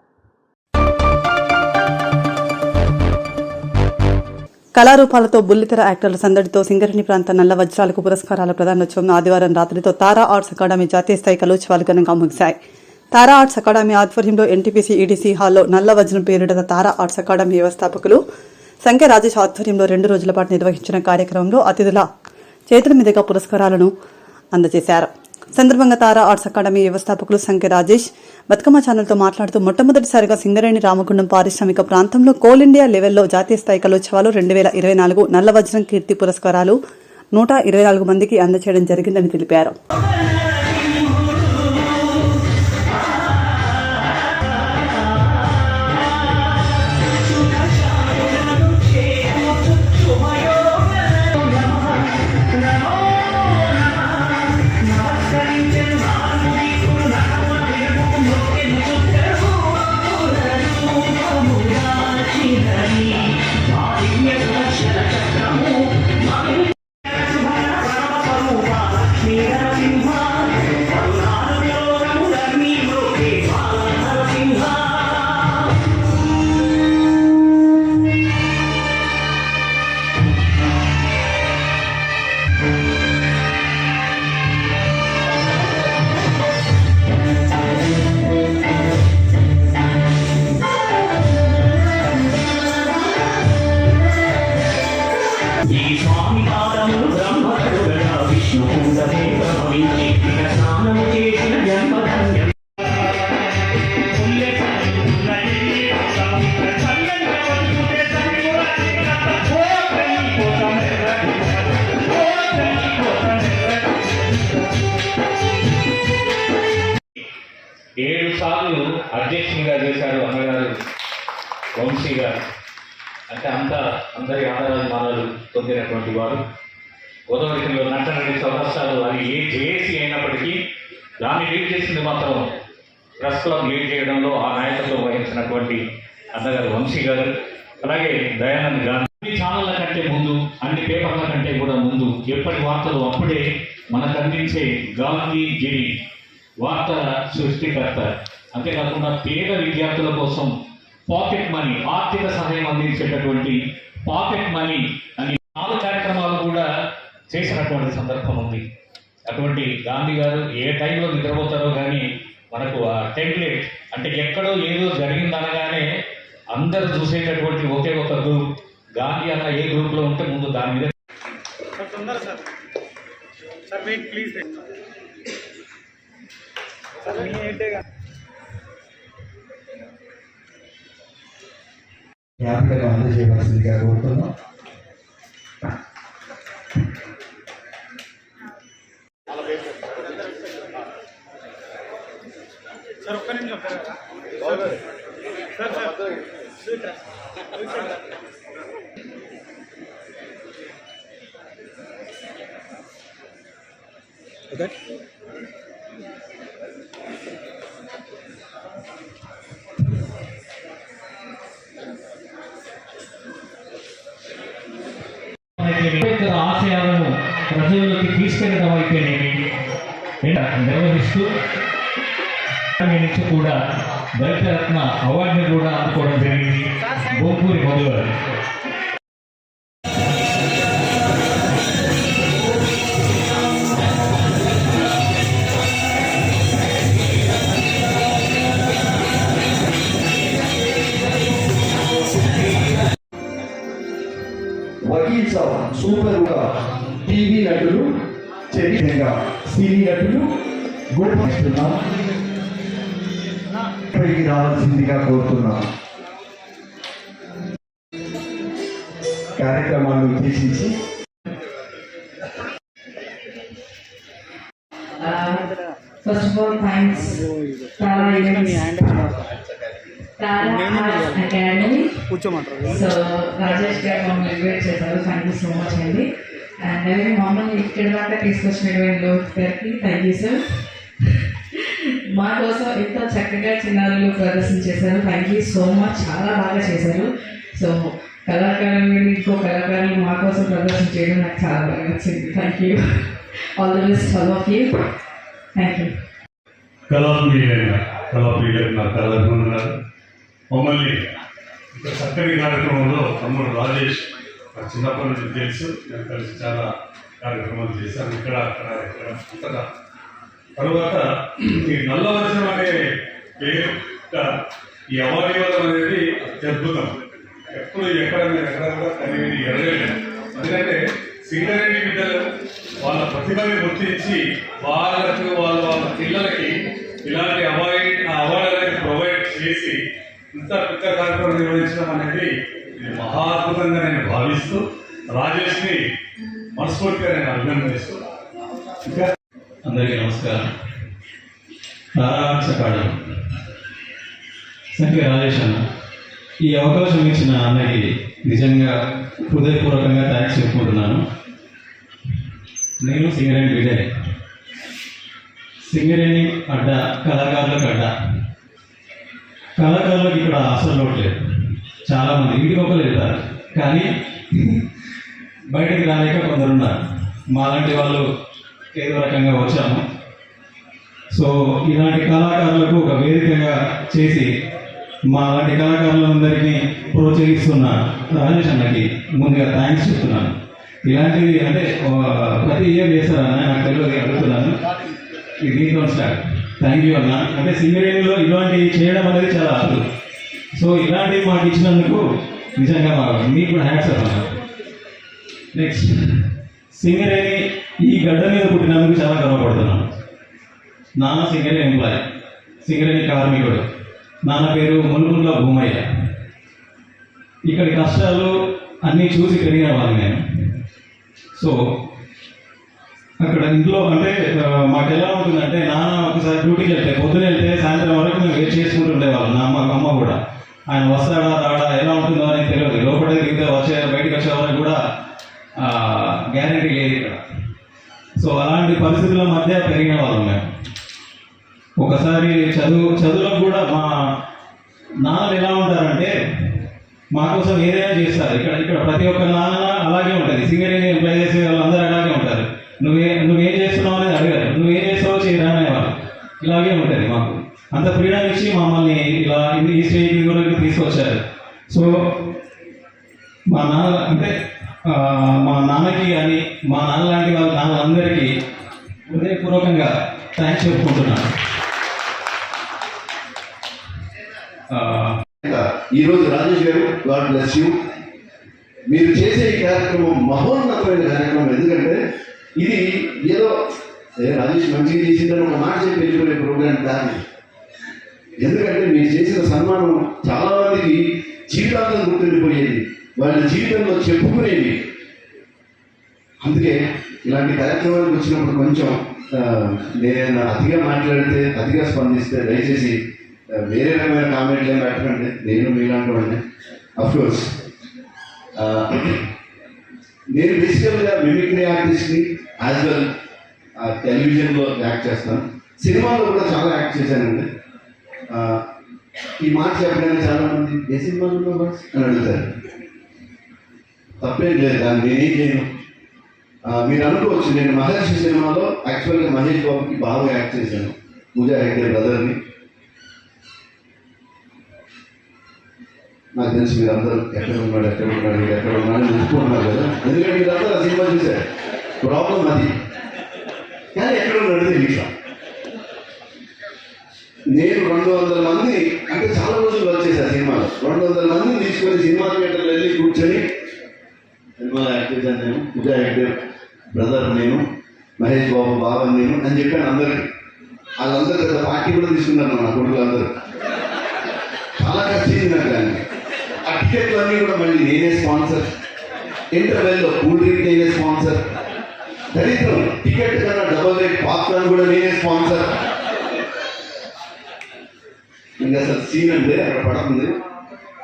కళారూపాలతో బుల్లితెర యాక్టర్ల సందడితో సింగరేణి ప్రాంత నల్ల వజ్రాలకు పురస్కారాల ప్రదానోత్సవం ఆదివారం రాత్రితో తారా ఆర్ట్స్ అకాడమీ జాతీయ స్థాయి కళోత్సవాలు ఘనంగా ముగిశాయి. తారా ఆర్ట్స్ అకాడమీ ఆధ్వర్యంలో ఎన్టీపీసీ ఈడీసీ హాల్లో నల్ల వజ్రం పేరిట తారా ఆర్ట్స్ అకాడమీ వ్యవస్థాపకులు సంఖ్య రాజేష్ ఆధ్వర్యంలో 2 రోజుల పాటు నిర్వహించిన కార్యక్రమంలో అతిథుల చేతుల మీదుగా పురస్కారాలను అందజేశారు. సందర్భంగా తారా ఆర్ట్స్ అకాడమీ వ్యవస్థాపకులు సంఖ్య రాజేష్ బతుకమ్మ ఛానల్తో మాట్లాడుతూ మొట్టమొదటిసారిగా సింగరేణి రామగుండం పారిశ్రామిక ప్రాంతంలో కోల్ ఇండియా లెవెల్లో జాతీయ స్థాయి కళోత్సవాలు 2024 నల్ల వజ్రం కీర్తి పురస్కారాలు 124 మందికి అందజేయడం జరిగిందని తెలిపారు. అధ్యక్షునిగా చేశారు అన్నగారు వంశీ గారు. అంటే అందరి ఆదరాభిమానాలు పొందినటువంటి వారు. గోదావరిలో నటనడి సంవత్సరాలు అది ఏ జేఏసీ అయినప్పటికీ దాన్ని లీడ్ చేసింది మాత్రం ప్రెస్ క్లబ్ లీడ్ చేయడంలో ఆ నాయకత్వం వహించినటువంటి అన్నగారు వంశీ గారు. అలాగే దయానంద్ గాంధీ. అన్ని ఛానళ్ళ కంటే ముందు, అన్ని పేపర్ల కంటే కూడా ముందు ఎప్పటి వార్తలు అప్పుడే మనకు అందించే గాంధీగిరి వార్తల సృష్టికర్త. అంతేకాకుండా పేద విద్యార్థుల కోసం పాకెట్ మనీ, ఆర్థిక సహాయం అందించేటటువంటి పాకెట్ మనీ అని 4 కార్యక్రమాలు కూడా చేసినటువంటి సందర్భం ఉంది. అటువంటి గాంధీ గారు ఏ టైంలో నిద్రపోతారో కానీ మనకు ఆ టెంప్లెట్ అంటే ఎక్కడో ఏదో జరిగిందనగానే అందరూ చూసేటటువంటి ఒకే ఒక గ్రూప్ గాంధీ అన్న ఏ గ్రూప్లో ఉంటే ముందు దాని మీద జ్ఞాపికలు అందజేయవలసిందిగా కోరుతున్నాం. అంబేద్కర్ ఆశయాలను ప్రజల్లోకి తీసుకెళ్లడం అయితేనేమి నిర్వహిస్తూ నుంచి కూడా దళిత రత్న అవార్డుని కూడా అందుకోవడం జరిగింది గోపూరి మధు గారు. వకీల్ సాబ్ సూపర్గా టీవీ నటులు చరిత్రగా సినీ నటులు గోపిస్తున్నా పైకి రావాల్సిందిగా కోరుతున్నా. కార్యక్రమాన్ని ఉద్దేశించి first of all, thanks Tara Events, Tara Arts Academy. So Rajesh garu mమ్మల్ని ఇన్వైట్ చేశారు. థ్యాంక్ యూ సో మచ్ అండి. అండ్ అలాగే మమ్మల్ని ఇక్కడ దాకా తీసుకొచ్చినటువంటి లోక్ గారికి థ్యాంక్ యూ సార్. మా కోసం ఎంతో చక్కగా చిన్నారులు ప్రదర్శన చేశారు. థ్యాంక్ యూ సో మచ్, చాలా బాగా చేశారు. సో కళాకారులు ఇంకో కళాకారులు మా కోసం ప్రదర్శన చేయడం నాకు చాలా బాగా నచ్చింది. Thank you. All the best all of you. Thank you. కళాప్రియులైన నా కళాభిమానులు మమ్మల్ని ఇంత చక్కని కార్యక్రమంలో తమ్ముడు రాజేష్ నాకు చిన్నప్పటి నుంచి తెలుసు. నేను కలిసి చాలా కార్యక్రమాలు చేశాను ఇక్కడ అంతటా. తర్వాత ఈ నల్లవచనం అనే పేరు ఈ అవార్డు ఇవ్వడం అనేది అత్యద్భుతం. ఎప్పుడు ఎక్కడ కూడా కలిగి ఎరగలేదు. ఎందుకంటే సింగరేణి బిడ్డలు వాళ్ళ ప్రతిభని గుర్తించి వాళ్ళకు వాళ్ళ పిల్లలకి ఇలాంటి అవార్డు అనేది ప్రొవైడ్ చేసి ఇంత పెద్ద కార్యక్రమం నిర్వహించడం అనేది ఇది మహా అద్భుతంగా నేను భావిస్తూ రాజేష్ని మనస్ఫూర్తిగా నేను అభినందిస్తూ. ఇంకా అందరికీ నమస్కారం. తారా ఆర్ట్స్ అకాడమీ సంఖ్య రాజేష్ అన్న, ఈ అవకాశం ఇచ్చిన అన్నకి నిజంగా హృదయపూర్వకంగా థ్యాంక్స్ చెప్పుకుంటున్నాను. నేను సింగరేణి బిడ్డని. సింగరేణి అడ్డ కళాకారులకు అడ్డ. కళాకారులకు ఇక్కడ అసలు లోటు లేదు. చాలామంది ఇంటికి ఒకరు వెళ్తారు కానీ బయటకు రాలేక కొందరున్నారు. మాలాంటి వాళ్ళు ఏదో రకంగా వచ్చాము. సో ఇలాంటి కళాకారులకు ఒక వేదికగా చేసి మా లాంటి కళాకారులందరినీ ప్రోత్సహిస్తున్న రాజేష్ అన్నకి ముందుగా థ్యాంక్స్ చెప్తున్నాను. ఇలాంటివి అంటే ప్రతి ఇయర్ చేస్తారన్న నాకు తెలియదు, అడుగుతున్నాను. ఇది దీంట్లో స్టార్ట్. థ్యాంక్ యూ అన్న. అంటే సింగరేణిలో ఇలాంటివి చేయడం అనేది చాలా అద్భుతం. సో ఇలాంటివి మాకు ఇచ్చినందుకు నిజంగా మీకు కూడా హ్యాట్స్ అన్న. నెక్స్ట్, సింగరేణి ఈ గడ్డ మీద పుట్టినందుకు చాలా గర్వపడుతున్నాను. నాన్న సింగరేణి ఎంప్లాయీ, సింగరేణి కార్మికుడు. నాన్న పేరు ములుగుండ్ల భూమయ్య. ఇక్కడి కష్టాలు అన్నీ చూసి పెరిగిన వాళ్ళు నేను. సో అక్కడ ఇంట్లో అంటే మాకు ఎలా ఉంటుందంటే నాన్న ఒకసారి డ్యూటీకి వెళ్తే పొద్దున వెళ్తే సాయంత్రం వరకు మేము వెయిట్ చేసుకుంటూ ఉండేవాళ్ళం. నా అమ్మ కూడా ఆయన వస్తాడా రాడా ఎలా ఉంటుందో అనేది తెలియదు. లోపల దిగితే బయటకు వచ్చే వరకు కూడా గ్యారంటీ లేదు ఇక్కడ. సో అలాంటి పరిస్థితుల మధ్య పెరిగిన వాళ్ళం మేము. ఒకసారి చదువులకు కూడా మా నాన్నలు ఎలా ఉంటారంటే మా కోసం ఏదైనా చేస్తారు. ఇక్కడ ప్రతి ఒక్క నాన్న అలాగే ఉంటుంది. సింగరేణి ఎంప్లాయ్ చేసే వాళ్ళందరూ అలాగే ఉంటారు. నువ్వేం చేస్తున్నావు అనేది అడిగారు. నువ్వేం చేస్తావో చేయరానేవాళ్ళు. ఇలాగే ఉంటుంది మాకు. అంత ఫ్రీడమ్ ఇచ్చి మమ్మల్ని ఇలా ఈ స్టేజ్ వరకు తీసుకొచ్చారు. సో మా నాన్న అంటే మా నాన్నకి కానీ మా నాన్న లాంటి వాళ్ళందరికీ హృదయపూర్వకంగా థ్యాంక్స్ చెప్పుకుంటున్నాను. ఈరోజు రాజేష్ గారు, గాడ్ బ్లెస్ యూ. మీరు చేసే ఈ కార్యక్రమం మహోన్నతమైన కార్యక్రమం. ఎందుకంటే ఇది ఏదో రాజేష్ మంచిగా చేసిందని ఒక మాట చెప్పి వెళ్ళిపోయే ప్రోగ్రాం కాదు. ఎందుకంటే మీరు చేసిన సన్మానం చాలా మందికి జీవితాంతం గుర్తుండిపోయేది, వాళ్ళ జీవితంలో చెప్పుకునేది. అందుకే ఇలాంటి కార్యక్రమానికి వచ్చినప్పుడు కొంచెం నేను అతిగా మాట్లాడితే, అతిగా స్పందిస్తే దయచేసి వేరే రకమైన కామెంట్లు ఏం పెట్టకండి. నేను మీలాంటి వాడిని. అఫ్కోర్స్ నేను బేసికల్గా మిమిక్రీ ఆర్టిస్ట్ని, యాజ్ వెల్ టెలివిజన్లో యాక్ట్ చేస్తాను, సినిమాలో కూడా చాలా యాక్ట్ చేశానండి. ఈ మాట చెప్పడానికి చాలామంది ఏ సినిమాలో బాస్ అని అడుగుతారు. తప్పేం లేదు, దాన్ని నేనేం చేయను. మీరు అనుకోవచ్చు నేను మహర్షి సినిమాలో యాక్చువల్గా మహేష్ బాబుకి బాగా యాక్ట్ చేశాను, పూజా హెగ్డే బ్రదర్ని. నాకు తెలిసి మీరందరూ ఎక్కడ ఉన్నాడు తెలుసుకుంటున్నారు కదా, ఎందుకంటే మీరందరూ ఆ సినిమా చూశారు. ప్రాబ్లం అది. కానీ ఎక్కడ ఉన్నాడు తెలియదు. నేను 200 మందిని, అంటే చాలా రోజులు వచ్చేసారు సినిమాలో, 200 మందిని తీసుకొని సినిమా థియేటర్లో వెళ్ళి కూర్చొని సినిమాలో యాక్ట్ చేశాను నేను, పూజా హెగ్డే బ్రదర్ నేను, మహేష్ బాబు బాబా నేను అని చెప్పాను అందరికి. వాళ్ళందరూ పెద్ద పార్టీ కూడా తీసుకున్నారు నా కొడుకులు అందరూ. చాలా ఖర్చు నాకు దాన్ని. ఆ టికెట్లు అన్నీ కూడా మళ్ళీ నేనే స్పాన్సర్, ఇంటర్వెల్లో కూల్ డ్రింక్ నేనే స్పాన్సర్, దరిద్రం టికెట్ కన్నా డబల్ రేట్ పాప్కార్న్ కూడా నేనే స్పాన్సర్. ఇంకా అసలు సీన్ అంటే అక్కడ పడుతుంది,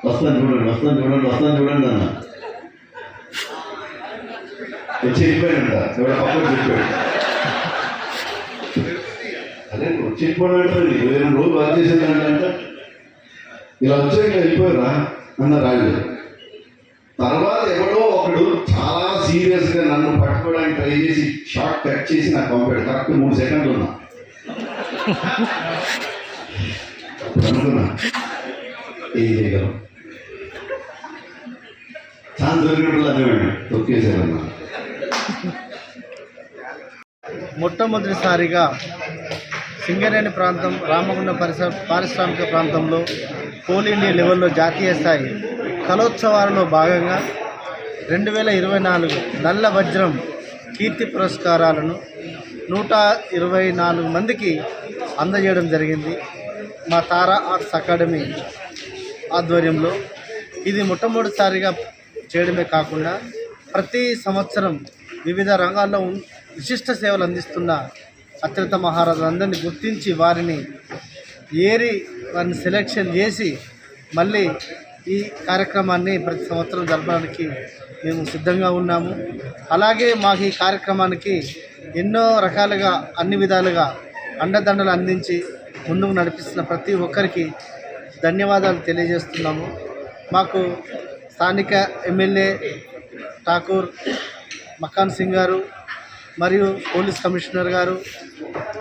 వస్తాను చూడండి అన్న వచ్చి వెళ్ళిపోయానంట. ఎవడ పక్కన చెప్పాడు, అదే వచ్చి వెళ్ళిపోవడం అంటే 22 రోజులు వర్క్ చేసేదంట. ఇలా వచ్చాక వెళ్ళిపోయారా అన్న రాజు. తర్వాత ఎవడో ఒకడు చాలా సీరియస్గా నన్ను పట్టుకోవడానికి ట్రై చేసి షార్ట్ కట్ చేసి నాకు పంపాడు. కరెక్ట్ 3 సెకండ్లు ఉన్నా. అనుకున్నా ఏం చేయగలం, ఛాన్స్ దొరికినప్పుడు అదే తొక్కేసారన్నా. మొట్టమొదటిసారిగా సింగరేణి ప్రాంతం, రామగుండం పారిశ్రామిక ప్రాంతంలో కోల్ ఇండియా లెవెల్లో జాతీయ స్థాయి కళోత్సవాలలో భాగంగా 2024 నల్ల వజ్రం కీర్తి పురస్కారాలను 124 మందికి అందజేయడం జరిగింది మా తారా ఆర్ట్స్ అకాడమీ ఆధ్వర్యంలో. ఇది మొట్టమొదటిసారిగా చేయడమే కాకుండా ప్రతి సంవత్సరం వివిధ రంగాల్లో విశిష్ట సేవలు అందిస్తున్న అత్యంత మహారాజులందరినీ గుర్తించి వారిని సెలెక్షన్ చేసి మళ్ళీ ఈ కార్యక్రమాన్ని ప్రతి సంవత్సరం జరపడానికి మేము సిద్ధంగా ఉన్నాము. అలాగే మాకు ఈ కార్యక్రమానికి ఎన్నో రకాలుగా అన్ని విధాలుగా అండదండలు అందించి ముందుకు నడిపిస్తున్న ప్రతి ఒక్కరికి ధన్యవాదాలు తెలియజేస్తున్నాము. మాకు స్థానిక ఎమ్మెల్యే ఠాకూర్ మకాన్ సింగ్ గారు మరియు పోలీస్ కమిషనర్ గారు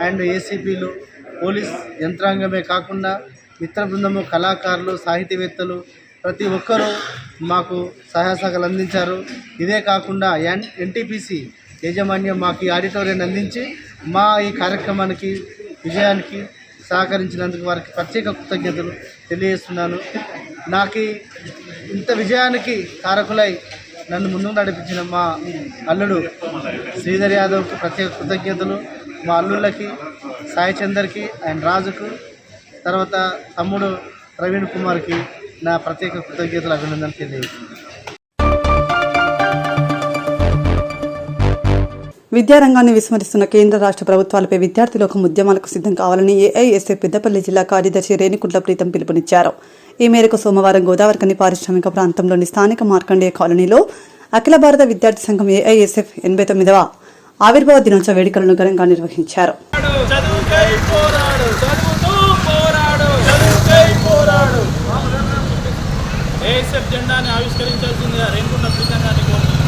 అండ్ ఏసీపీలు, పోలీస్ యంత్రాంగమే కాకుండా మిత్ర బృందము, కళాకారులు, సాహితీవేత్తలు ప్రతి ఒక్కరూ మాకు సహాయ సహకారాలు అందించారు. ఇదే కాకుండా ఎన్టీపీసీ యాజమాన్యం మాకు ఈ ఆడిటోరియం అందించి మా ఈ కార్యక్రమానికి విజయానికి సహకరించినందుకు వారికి ప్రత్యేక కృతజ్ఞతలు తెలియజేస్తున్నాను. నాకు ఇంత విజయానికి కారకులై నన్ను ముందుకు నడిపించిన మా అల్లుడు శ్రీధర్ యాదవ్కి ప్రత్యేక కృతజ్ఞతలు, మా అల్లుళ్ళకి సాయి చందర్కి అండ్ రాజుకు, తర్వాత తమ్ముడు ప్రవీణ్ కుమార్కి నా ప్రత్యేక కృతజ్ఞతలు, అభినందనలు తెలియజేస్తున్నాను. విద్యారంగాన్ని విస్మరిస్తున్న కేంద్ర రాష్ట్ర ప్రభుత్వాలపై విద్యార్థి లోకం ఉద్యమాలకు సిద్ధం కావాలని ఏఐఎస్ఎఫ్ పెద్దపల్లి జిల్లా కార్యదర్శి రేణికుంట్ల ప్రీతం పిలుపునిచ్చారు. ఈ మేరకు సోమవారం గోదావరికని పారిశ్రామిక ప్రాంతంలోని స్థానిక మార్కండేయ కాలనీలో అఖిల భారత విద్యార్థి సంఘం ఏఐఎస్ఎఫ్ 89వ ఆవిర్భావ దినోత్సవ వేడుకలను ఘనంగా నిర్వహించారు. జెండాని ఆవిష్కరించాల్సిందిగా రేణికుంట్ల ప్రీతం గారిని కోరుతున్నాను.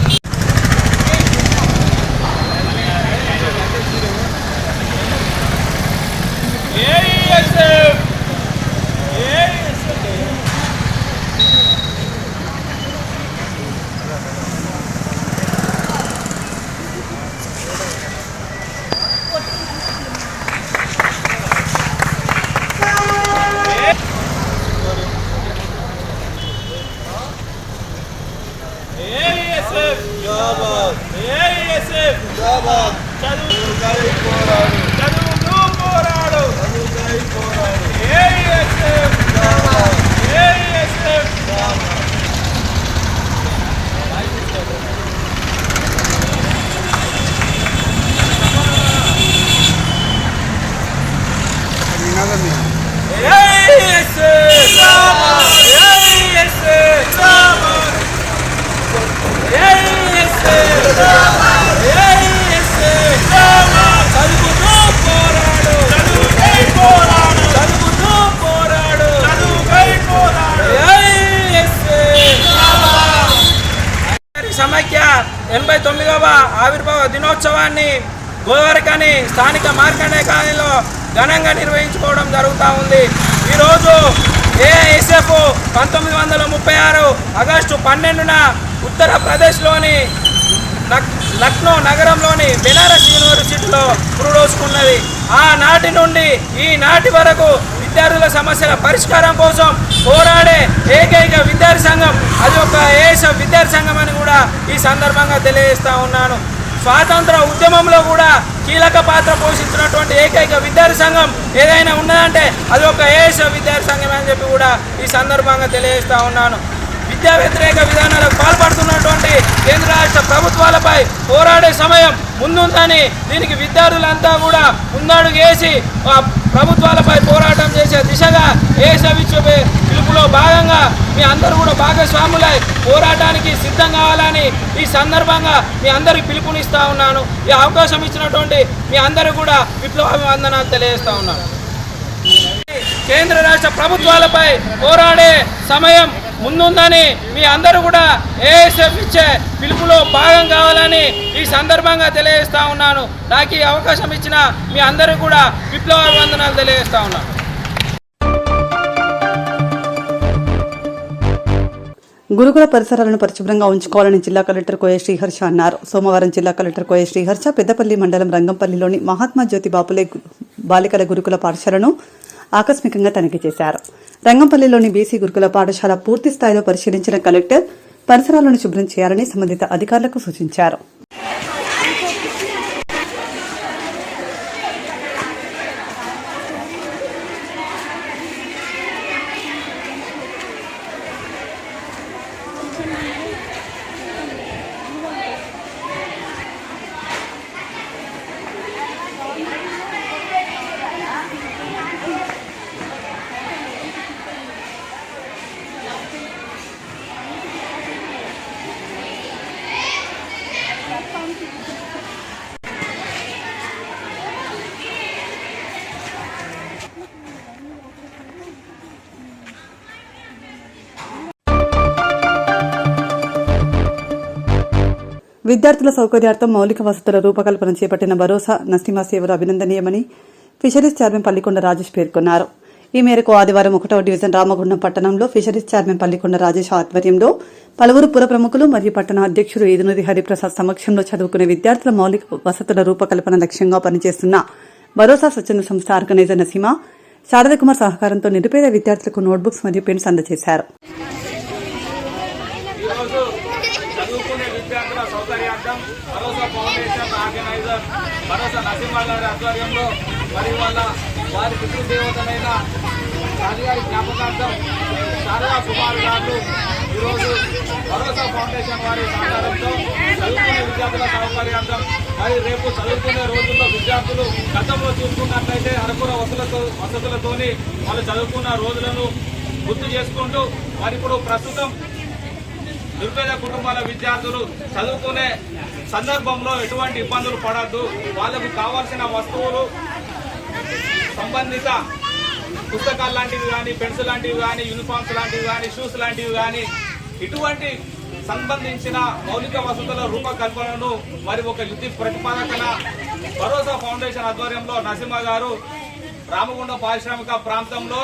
సమైక్య 89వ ఆవిర్భావ దినోత్సవాన్ని గోదావరికని స్థానిక మార్కండే కాలనీలో ఘనంగా నిర్వహించుకోవడం జరుగుతూ ఉంది. ఈరోజు ఏఐఎస్ఎఫ్ 1936 ఆగస్టు 12న ఉత్తరప్రదేశ్లోని లక్నో నగరంలోని బెనారస్ యూనివర్సిటీలో పురుడోసుకున్నది. ఆనాటి నుండి ఈనాటి వరకు విద్యార్థుల సమస్యల పరిష్కారం కోసం పోరాడే ఏకైక విద్యార్థి సంఘం అది ఒక ఏఎస్ఎఫ్ విద్యార్థి సంఘం అని కూడా ఈ సందర్భంగా తెలియజేస్తా ఉన్నాను. స్వాతంత్ర ఉద్యమంలో కూడా కీలక పాత్ర పోషించినటువంటి ఏకైక విద్యార్థి సంఘం ఏదైనా ఉన్నదంటే అది ఒక ఏఎస్ఎఫ్ విద్యార్థి సంఘం అని చెప్పి కూడా ఈ సందర్భంగా తెలియజేస్తా ఉన్నాను. విద్యా వ్యతిరేక విధానాలకు పాల్పడుతున్నటువంటి కేంద్ర రాష్ట్ర ప్రభుత్వాలపై పోరాడే సమయం ముందుందని దీనికి విద్యార్థులంతా కూడా ముందడుగు వేసి ప్రభుత్వాలపై పోరాటం చేసే దిశగా ఏఎస్ఎఫ్ పిలుపులో భాగంగా మీ అందరూ కూడా భాగస్వాములై పోరాటానికి సిద్ధం కావాలని ఈ సందర్భంగా మీ అందరికి పిలుపునిస్తా ఉన్నాను. ఈ అవకాశం ఇచ్చినటువంటి మీ అందరూ కూడా విప్లవాభివందనాలు తెలియజేస్తా ఉన్నాను. కేంద్ర రాష్ట్ర ప్రభుత్వాలపై పోరాడే సమయం ముందుందని మీ అందరూ కూడా ఏఎస్ఎఫ్ ఇచ్చే పిలుపులో భాగం కావాలని ఈ సందర్భంగా తెలియజేస్తా ఉన్నాను. నాకు ఈ అవకాశం ఇచ్చిన మీ అందరూ కూడా విప్లవాభివందనాలు తెలియజేస్తా ఉన్నాను. గురుకుల పరిసరాలను పరిశుభ్రంగా ఉంచుకోవాలని జిల్లా కలెక్టర్ కోయ శ్రీహర్ష అన్నారు. సోమవారం జిల్లా కలెక్టర్ కోయ శ్రీహర్ష పెద్దపల్లి మండలం రంగంపల్లిలోని మహాత్మా జ్యోతి బాపులే బాలికల గురుకుల పాఠశాలను ఆకస్మికంగా తనిఖీ చేశారు. రంగంపల్లిలోని బీసీ గురుకుల పాఠశాల పూర్తి స్థాయిలో పరిశీలించిన కలెక్టర్ పరిసరాలను శుభ్రం చేయాలని సంబంధిత అధికారులకు సూచించారు. విద్యార్థుల సౌకర్యార్థం మౌలిక వసతుల రూపకల్పన చేపట్టిన భరోసా నసీమా సేవలు అభినందనీయమని ఫిషరీస్ చైర్మన్ పల్లికొండ రాజేష్ పేర్కొన్నారు. ఈ మేరకు ఆదివారం 1వ డివిజన్ రామగుండం పట్టణంలో ఫిషరీస్ చైర్మన్ పల్లికొండ రాజేష్ ఆధ్వర్యంలో పలువురు పుర ప్రముఖులు మరియు పట్టణ అధ్యక్షుడు ఈదునూరి హరిప్రసాద్ సమక్షంలో చదువుకునే విద్యార్థుల మౌలిక వసతుల రూపకల్పన లక్ష్యంగా పనిచేస్తున్న భరోసా స్వచ్ఛంద సంస్థ ఆర్గనైజర్ నసీమా శారద కుమార్ సహకారంతో నిరుపేద విద్యార్థులకు నోట్బుక్స్ మరియు పెన్స్ అందజేశారు. విద్యార్థుల సౌకర్యార్థం భరోసా ఫౌండేషన్ ఆర్గనైజర్ భరోసా నరసింహ గారి ఆధ్వర్యంలో మరియు వారి పితృదేవతమైన రాజుగారి జ్ఞాపకార్థం శారదా కుమార్ గారు ఈరోజు భరోసా ఫౌండేషన్ వారి సహకారంతో చదువుకునే విద్యార్థుల సౌకర్యార్థం మరియు రేపు చదువుకునే రోజుల్లో విద్యార్థులు గతంలో చూసుకున్నట్లయితే అరకుర వసతులతోని వాళ్ళు చదువుకున్న రోజులను గుర్తు చేసుకుంటూ మరి ఇప్పుడు ప్రస్తుతం నిరుపేద కుటుంబాల విద్యార్థులు చదువుకునే సందర్భంలో ఎటువంటి ఇబ్బందులు పడద్దు, వాళ్లకు కావాల్సిన వస్తువులు సంబంధిత పుస్తకాలు లాంటివి కానీ, పెన్స్ లాంటివి కానీ, యూనిఫామ్స్ లాంటివి కానీ, షూస్ లాంటివి కానీ ఇటువంటి సంబంధించిన మౌలిక వసతుల రూపకల్పనను మరి ఒక యుద్ధి ప్రతిపాదకన భరోసా ఫౌండేషన్ ఆధ్వర్యంలో నరసింహ గారు రామగుండం పారిశ్రామిక ప్రాంతంలో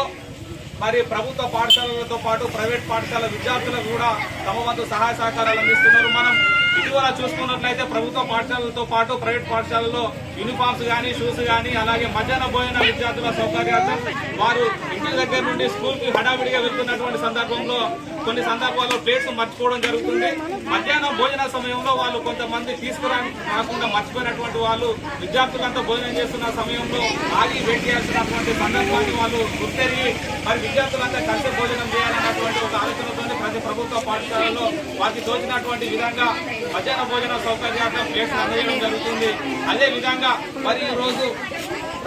మరి ప్రభుత్వ పాఠశాలలతో పాటు ప్రైవేట్ పాఠశాల విద్యార్థులకు కూడా తమ వంతు సహాయ సహకారాలు అందిస్తున్నారు. మనం ఇటీవల చూసుకున్నట్లయితే ప్రభుత్వ పాఠశాలలతో పాటు ప్రైవేట్ పాఠశాలలో యూనిఫామ్స్ కానీ, షూస్ కానీ, అలాగే మధ్యాహ్న భోజన విద్యార్థుల సౌకర్యార్థం వారు ఇంటి దగ్గర నుండి స్కూల్కి హడావిడిగా వెళ్తున్నటువంటి సందర్భంలో కొన్ని సందర్భాల్లో ప్లేట్స్ మర్చిపోవడం జరుగుతుంది. మధ్యాహ్నం భోజన సమయంలో వాళ్ళు కొంతమంది తీసుకురాకుండా మర్చిపోయినటువంటి వాళ్ళు విద్యార్థులంతా భోజనం చేస్తున్న సమయంలో ఆగి వెయిట్ చేయాల్సినటువంటి సందర్భాన్ని వాళ్ళు గుర్తెరిగి మరి విద్యార్థులంతా కలిసి భోజనం చేయాలన్నటువంటి ఒక ఆలోచనతో ప్రతి ప్రభుత్వ పాఠశాలలో వారికి తోచినటువంటి విధంగా మధ్యాహ్న భోజన సౌకర్యార్థం ప్లేట్స్ అందజేయడం జరుగుతుంది. అదే విధంగా మరి ఈ రోజు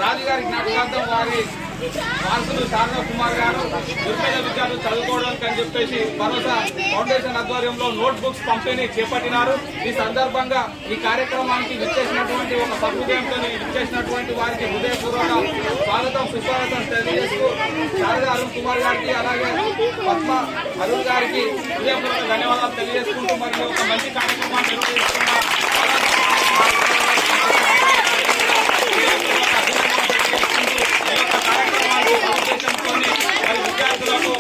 రాజుగారి జ్ఞాపకార్థం వారి వారసులు శారదా కుమార్ గారు నిరుపేద విద్యార్థులు చదువుకోవడానికి అని చెప్పేసి భరోసా ఫౌండేషన్ ఆధ్వర్యంలో నోట్ బుక్స్ పంపిణీ చేపట్టినారు. ఈ సందర్భంగా ఈ కార్యక్రమానికి విచ్చేసినటువంటి ఒక సహృదయంతో విచ్చేసినటువంటి వారికి హృదయపూర్వక స్వాగతం సుస్వాగతం తెలియజేస్తూ శారదా అరుణ్ కుమార్ గారికి అలాగే పద్మ అరుణ్ గారికి హృదయపూర్వక ధన్యవాదాలు తెలియజేసుకుంటూ మరియు ఒక మంచి కార్యక్రమాన్ని నిర్వహిస్తున్న విద్యార్థులకు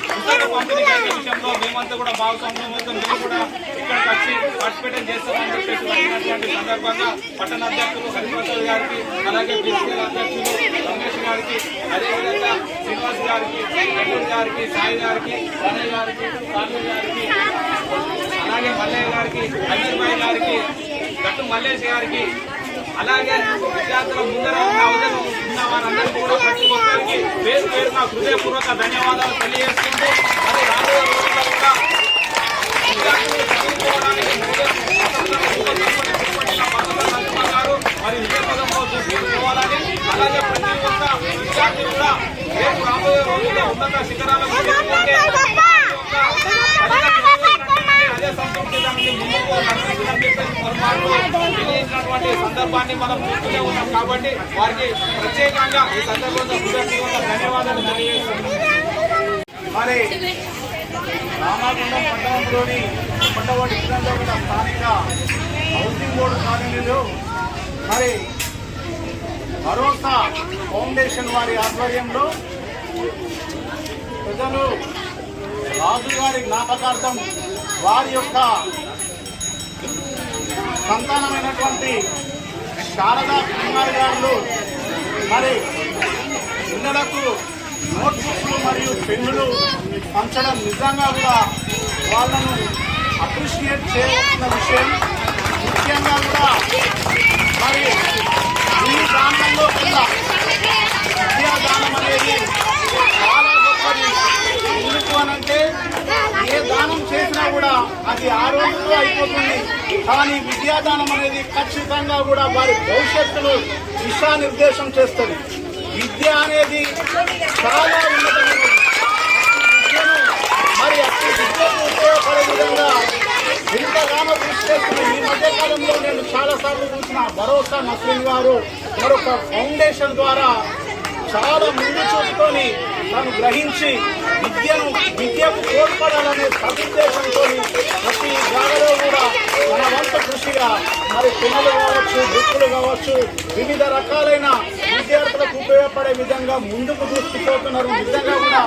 పుస్తక పంపిణీ విషయంలో మేమంతా కూడా భాగస్వామ్యం మేము కూడా ఇక్కడికి వచ్చి పార్టిసిపేట్ చేస్తామని చెప్పేసి వచ్చినటువంటి సందర్భంగా పట్టణ అధ్యక్షులు హరిప్రసాద్ గారికి అలాగే బీసీఎల్ అధ్యక్షులు రమేష్ గారికి అదేవిధంగా శ్రీనివాస్ గారికి వెంకట్ గారికి సాయి గారికి ప్రణయ్ గారికి సాయి గారికి అలాగే మల్లయ్య గారికి అమీర్ భాయ్ గారికి గట్టు మల్లేష్ గారికి అలాగే విద్యార్థుల ముందర ఉన్న వారందరికీ కూడా ప్రతి ఒక్కరికి పేరు పేరు నా హృదయపూర్వక ధన్యవాదాలు తెలియజేసుకుంటూ మరి రాబోయే రోజుల్లో కూడా విద్యార్థులు చదువుకోవడానికి మరి విజయ పదంలో చూసుకోవాలని అలాగే ప్రతి ఒక్క విద్యార్థులు కూడా రేపు రాబోయే రోజుల్లో ఉన్నత శిఖరాలకు అదే సంతృప్తి ముందుకు తెలియజేసినటువంటి సందర్భాన్ని మనం చూస్తూనే ఉన్నాం కాబట్టి వారికి ప్రత్యేకంగా ఈ సందర్భంగా హృదయపూర్వక ధన్యవాదాలు తెలియజేస్తున్నాం. మరి రామాగుండం పట్టణంలోని కొండవాడి జిల్లాలో కూడా స్థానిక హౌసింగ్ బోర్డు కాలనీలో మరి భరోసా ఫౌండేషన్ వారి ఆధ్వర్యంలో ప్రజలు రాజుగారి జ్ఞాపకార్థం వారి యొక్క సంతానమైనటువంటి శారదా కుమార్ గారు మరి పిల్లలకు నోట్బుక్లు మరియు పెన్నులు పంచడం నిజంగా కూడా వాళ్ళను అప్రిషియేట్ చేయాల్సిన విషయం. ముఖ్యంగా కూడా మరి ఈ ప్రాంతంలో కూడా విద్యాదానం అనేది చాలా గొప్పది. ఎందుకు అనంటే ఏ దానం చేసినా కూడా అది ఆ రోజుల్లో అయిపోతుంది. కానీ విద్యాదానం అనేది ఖచ్చితంగా కూడా వారి భవిష్యత్తును దిశానిర్దేశం చేస్తుంది. విద్య అనేది చాలా ఉన్నతమైనది. విద్యను మరి అతి విద్యకు ఉపయోగపడే విధంగా ఎంతగానో కృషి చేస్తున్న ఈ మధ్య కాలంలో నేను చాలాసార్లు చూసిన భరోసా నస్రీన్ గారు మరొక ఫౌండేషన్ ద్వారా చాలా ముందు చూసుకొని తను గ్రహించి విద్యకు తోడ్పడాలనే సదుద్దేశంతో ప్రతి జాగలో కూడా మన వంత కృషిగా మరి పిల్లలు కావచ్చు, బుక్కులు కావచ్చు, వివిధ రకాలైన విద్యార్థులకు ఉపయోగపడే విధంగా ముందుకు దూసుకుపోతున్నారు. నిజంగా కూడా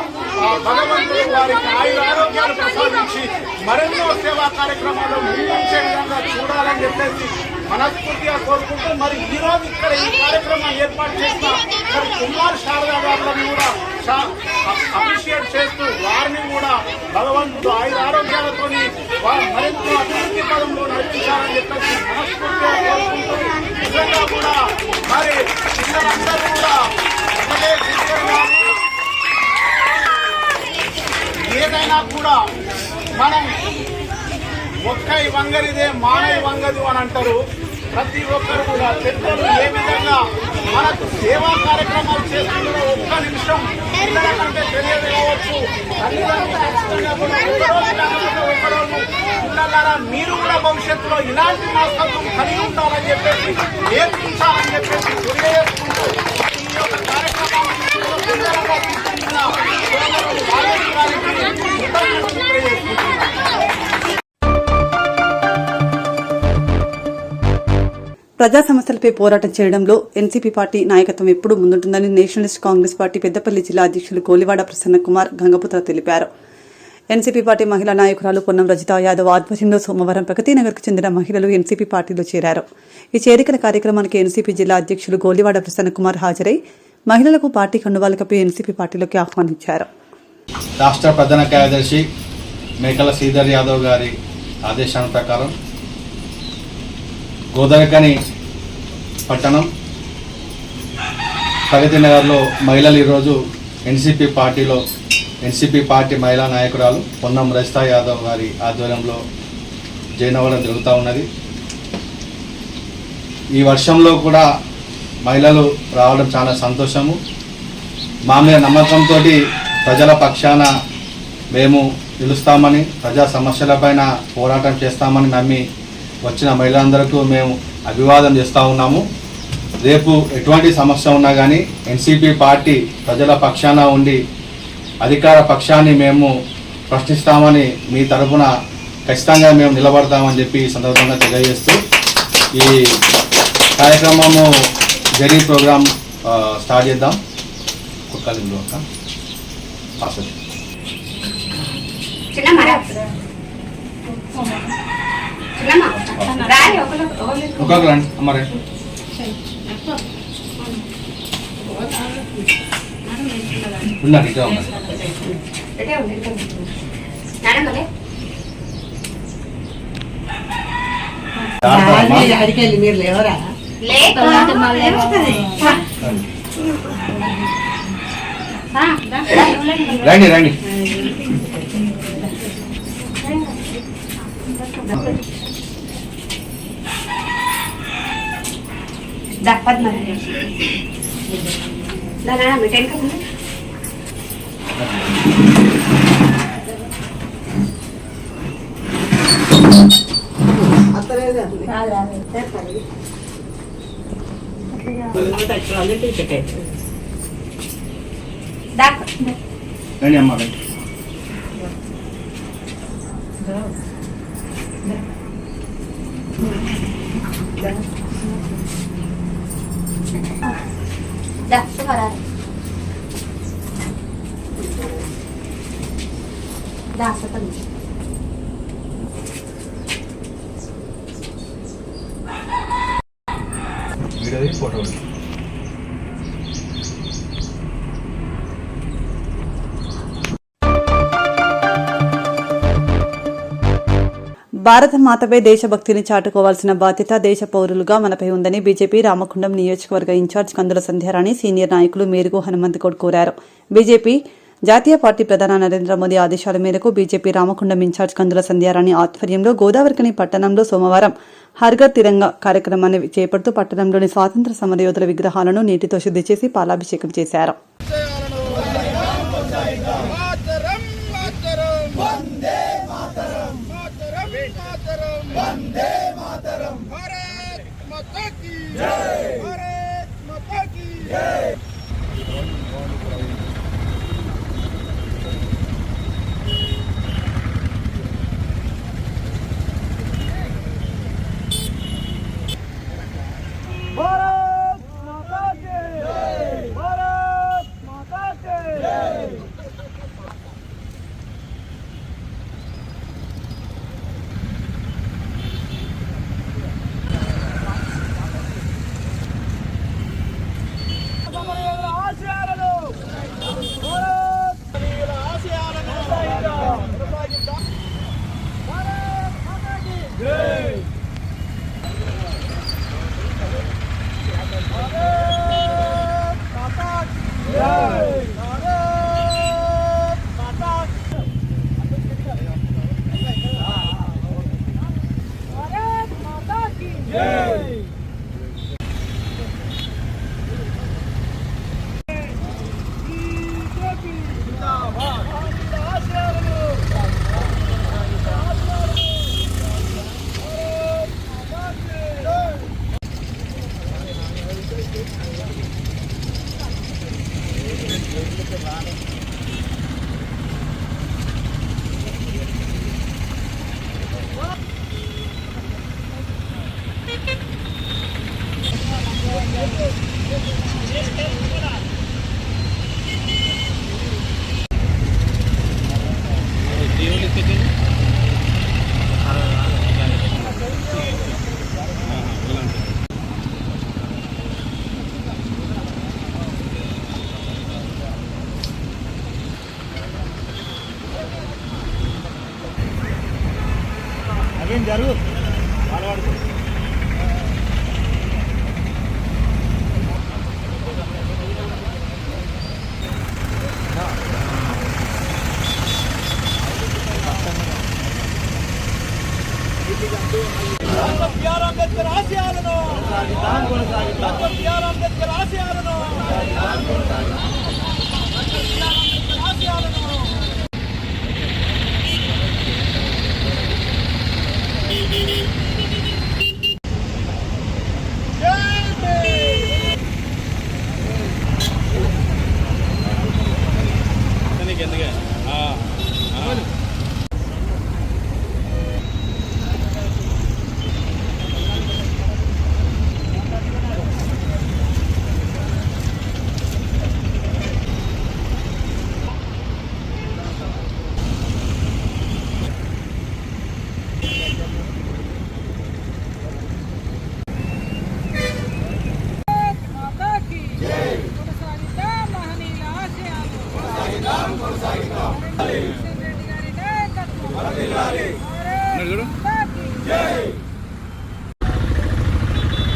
భగవంతుడు వారికి ఆరోగ్యాలు ప్రసాదించి మరెన్నో సేవా కార్యక్రమాలు ముందుంచే విధంగా చూడాలని చెప్పేసి మనస్ఫూర్తిగా కోరుకుంటూ మరి ఈ రోజు ఇక్కడ ఈ కార్యక్రమాన్ని ఏర్పాటు చేసిన మరి కుమార్ శారదా గారులను కూడా అప్రిషియేట్ చేస్తూ వారిని కూడా భగవంతుడు ఆరోగ్యాలతో మరింత అభివృద్ధి పదంలో నడిపించాలని చెప్పేసి మనస్ఫూర్తిగా కోరుకుంటూ నిజంగా కూడా మరి పిల్లలందరూ కూడా ఒకటే ఏదైనా కూడా మనం ఒక్కై వంగరిదే మానై వంగదు అని అంటారు. ప్రతి ఒక్కరు కూడా పెద్దలు ఏ విధంగా మనకు సేవా కార్యక్రమాలు చేస్తున్నారో ఒక్క నిమిషం పిల్లల కంటే తెలియజేయవచ్చు. ఒకరోజు పిల్లలారా మీరు కూడా భవిష్యత్తులో ఇలాంటి మనస్తత్వం కలిగి ఉండాలని చెప్పేసి నేర్పించాలని చెప్పేసి తెలియజేసుకుంటూ ఈ యొక్క కార్యక్రమాన్ని పిల్లలుగా తీసుకుంటున్న తెలియజేసుకుంటున్నాను. ప్రజా సమస్యలపై పోరాటం చేయడంలో ఎన్సీపీ పార్టీ నాయకత్వం ఎప్పుడూ ముందుంటుందని నేషనలిస్ట్ కాంగ్రెస్ పార్టీ పెద్దపల్లి జిల్లా అధ్యక్షులు కోలివాడ ప్రసన్న కుమార్ గంగపుత్ర తెలిపారు. ఎన్సీపీ పార్టీ మహిళా నాయకురాలు పొన్నం రజితా యాదవ్ ఆధ్వర్యంలో సోమవారం ప్రగతినగర్కు చెందిన మహిళలు ఎన్సీపీ పార్టీలో చేరారు. ఈ చేరికల కార్యక్రమానికి ఎన్సీపీ జిల్లా అధ్యక్షులు కోలివాడ ప్రసన్న కుమార్ హాజరై మహిళలకు పార్టీ కండువాలు కప్పి ఎన్సీపీ పార్టీలోకి ఆహ్వానించారు. రాష్ట్ర ప్రధాన కార్యదర్శి మేకల శ్రీధర్ యాదవ్ గారి ఆదేశాల ప్రకారం గోదావరికని పట్టణం ప్రగతి నగర్లో మహిళలు ఈరోజు ఎన్సీపీ పార్టీ మహిళా నాయకురాలు పొన్నం రజితా యాదవ్ గారి ఆధ్వర్యంలో జాయిన్ అవ్వడం జరుగుతూ ఉన్నది. ఈ వర్షంలో కూడా మహిళలు రావడం చాలా సంతోషము. మా మీద నమ్మకంతో ప్రజల పక్షాన మేము నిలుస్తామని, ప్రజా సమస్యలపైన పోరాటం చేస్తామని నమ్మి వచ్చిన మహిళలందరికీ మేము అభివాదం చేస్తూ ఉన్నాము. రేపు ఎటువంటి సమస్య ఉన్నా కానీ ఎన్సీపీ పార్టీ ప్రజల పక్షాన ఉండి అధికార పక్షాన్ని మేము ప్రశ్నిస్తామని, మీ తరఫున ఖచ్చితంగా మేము నిలబడతామని చెప్పి ఈ సందర్భంగా తెలియజేస్తూ ఈ కార్యక్రమము జరిగే ప్రోగ్రాం స్టార్ట్ చేద్దాం. కుక్కలిందు ఒక పాసది ఒక్కొక్క రండి అమ్మ రండి. ఉన్నారు ఇట్లా ఉన్నారు. మీరు లేవరా? రండి రండి. రండి అమ్మ రండి. వీడియో ఫోటో భారత మాతపై దేశభక్తిని చాటుకోవాల్సిన బాధ్యత దేశ పౌరులుగా మనపై ఉందని బీజేపీ రామగుండం నియోజకవర్గ ఇన్ఛార్జ్ కందుల సంధ్యారాణి సీనియర్ నాయకులు మేరుగు హనుమంతగౌడ్ కోరారు. బీజేపీ జాతీయ పార్టీ ప్రధాని నరేంద్ర మోదీ ఆదేశాల మేరకు బీజేపీ రామగుండం ఇన్ఛార్జ్ కందుల సంధ్యారాణి ఆధ్వర్యంలో గోదావరికని పట్టణంలో సోమవారం హర్ఘర్ తిరంగా కార్యక్రమాన్ని చేపడుతూ పట్టణంలోని స్వాతంత్ర సమరయోధుల విగ్రహాలను నీటితో శుద్ధి చేసి పాలాభిషేకం చేశారు. జరుగు అంబేద్కర్ ఆశయాలను డాక్టర్ బిఆర్ అంబేద్కర్ ఆశయాలను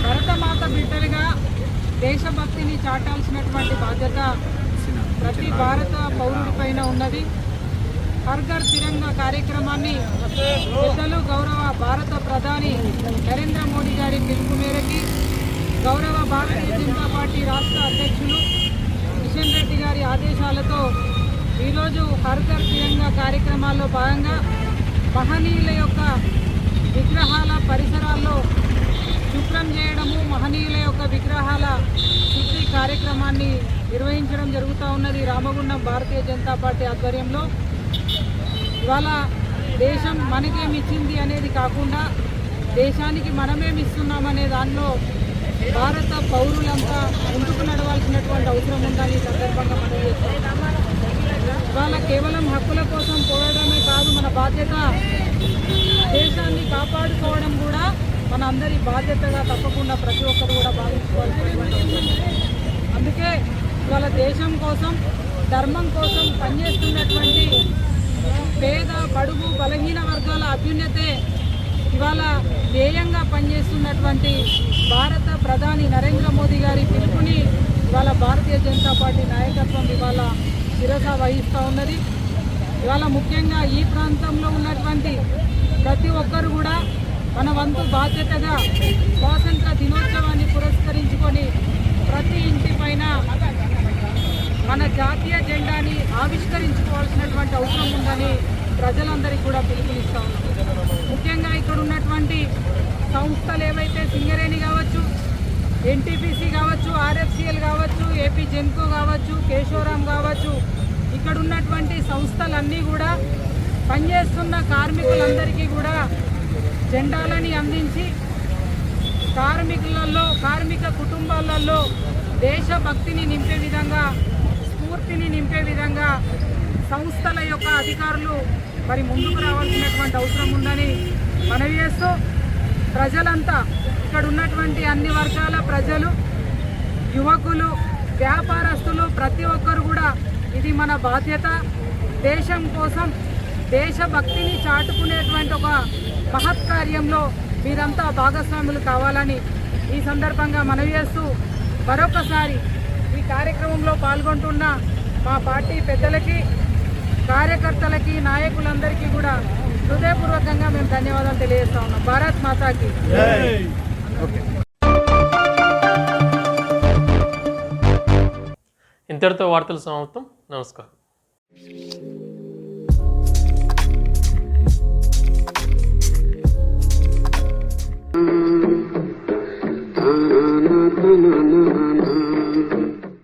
భరతమాత బిడ్డలుగా దేశభక్తిని చాటాల్సినటువంటి బాధ్యత ప్రతి భారత పౌరుడిపైన ఉన్నది. హర్ ఘర్ తిరంగా కార్యక్రమాన్ని పెద్దలు గౌరవ భారత ప్రధాని నరేంద్ర మోడీ గారి పిలుపు మేరకి గౌరవ భారతీయ జనతా పార్టీ రాష్ట్ర అధ్యక్షులు కిషన్ రెడ్డి గారి ఆదేశాలతో ఈరోజు హర్ ఘర్ తిరంగా కార్యక్రమాల్లో భాగంగా మహనీయుల యొక్క విగ్రహాల పరిసరాల్లో శుభ్రం చేయడము, మహనీయుల యొక్క విగ్రహాల శుద్ధి కార్యక్రమాన్ని నిర్వహించడం జరుగుతూ ఉన్నది రామగుండం భారతీయ జనతా పార్టీ ఆధ్వర్యంలో. ఇవాళ దేశం మనకేమిచ్చింది అనేది కాకుండా దేశానికి మనమేమిస్తున్నామనే దానిలో భారత పౌరులంతా ముందుకు నడవాల్సినటువంటి అవసరం ఉందని ఈ సందర్భంగా మనం చేస్తున్నాం. ఇవాళ కేవలం హక్కుల కోసం పోరాడమే కాదు, మన బాధ్యత దేశాన్ని కాపాడుకోవడం కూడా మన అందరి బాధ్యతగా తప్పకుండా ప్రతి ఒక్కరు కూడా భావించుకోవాల్సినటువంటి అవసరం. అందుకే ఇవాళ దేశం కోసం, ధర్మం కోసం పనిచేస్తున్నటువంటి పేద బడుగు బలహీన వర్గాల అభ్యున్నతే ఇవాళ ధ్యేయంగా పనిచేస్తున్నటువంటి భారత ప్రధాని నరేంద్ర మోదీ గారి పిలుపుని ఇవాళ భారతీయ జనతా పార్టీ నాయకత్వం ఇవాళ శిరస వహిస్తూ ఉన్నది. ఇవాళ ముఖ్యంగా ఈ ప్రాంతంలో ఉన్నటువంటి ప్రతి ఒక్కరు కూడా మన వంతు బాధ్యతగా స్వాతంత్ర దినోత్సవాన్ని పురస్కరించుకొని ప్రతి ఇంటి పైన మన జాతీయ జెండాని ఆవిష్కరించుకోవాల్సినటువంటి అవసరం ఉందని ప్రజలందరికీ కూడా పిలుపునిస్తా ఉన్నాం. ముఖ్యంగా ఇక్కడ ఉన్నటువంటి సంస్థలు ఏవైతే సింగరేణి కావచ్చు, ఎన్టీపీసీ కావచ్చు, ఆర్ఎఫ్సిఎల్ కావచ్చు, ఏపీ జెన్కో కావచ్చు, కేశవరాం కావచ్చు, ఇక్కడ ఉన్నటువంటి సంస్థలన్నీ కూడా పనిచేస్తున్న కార్మికులందరికీ కూడా జెండాలని అందించి కార్మిక కుటుంబాలలో దేశభక్తిని నింపే విధంగా, స్ఫూర్తిని నింపే విధంగా సంస్థల యొక్క అధికారులు మరి ముందుకు రావాల్సినటువంటి అవసరం ఉందని మనవి చేస్తూ ప్రజలంతా ఇక్కడ ఉన్నటువంటి అన్ని వర్గాల ప్రజలు, యువకులు, వ్యాపారస్తులు ప్రతి ఒక్కరు కూడా ఇది మన బాధ్యత. దేశం కోసం దేశభక్తిని చాటుకునేటువంటి ఒక మహత్కార్యంలో మీరంతా భాగస్వాములు కావాలని ఈ సందర్భంగా మనవి చేస్తూ మరొకసారి ఈ కార్యక్రమంలో పాల్గొంటున్న మా పార్టీ పెద్దలకి, కార్యకర్తలకి, నాయకులందరికీ కూడా హృదయపూర్వకంగా మేము ధన్యవాదాలు తెలియజేస్తా ఉన్నాం. భారత్ మాతాకి ఇంతటితో వార్తలు సమాప్తం. నమస్కారం.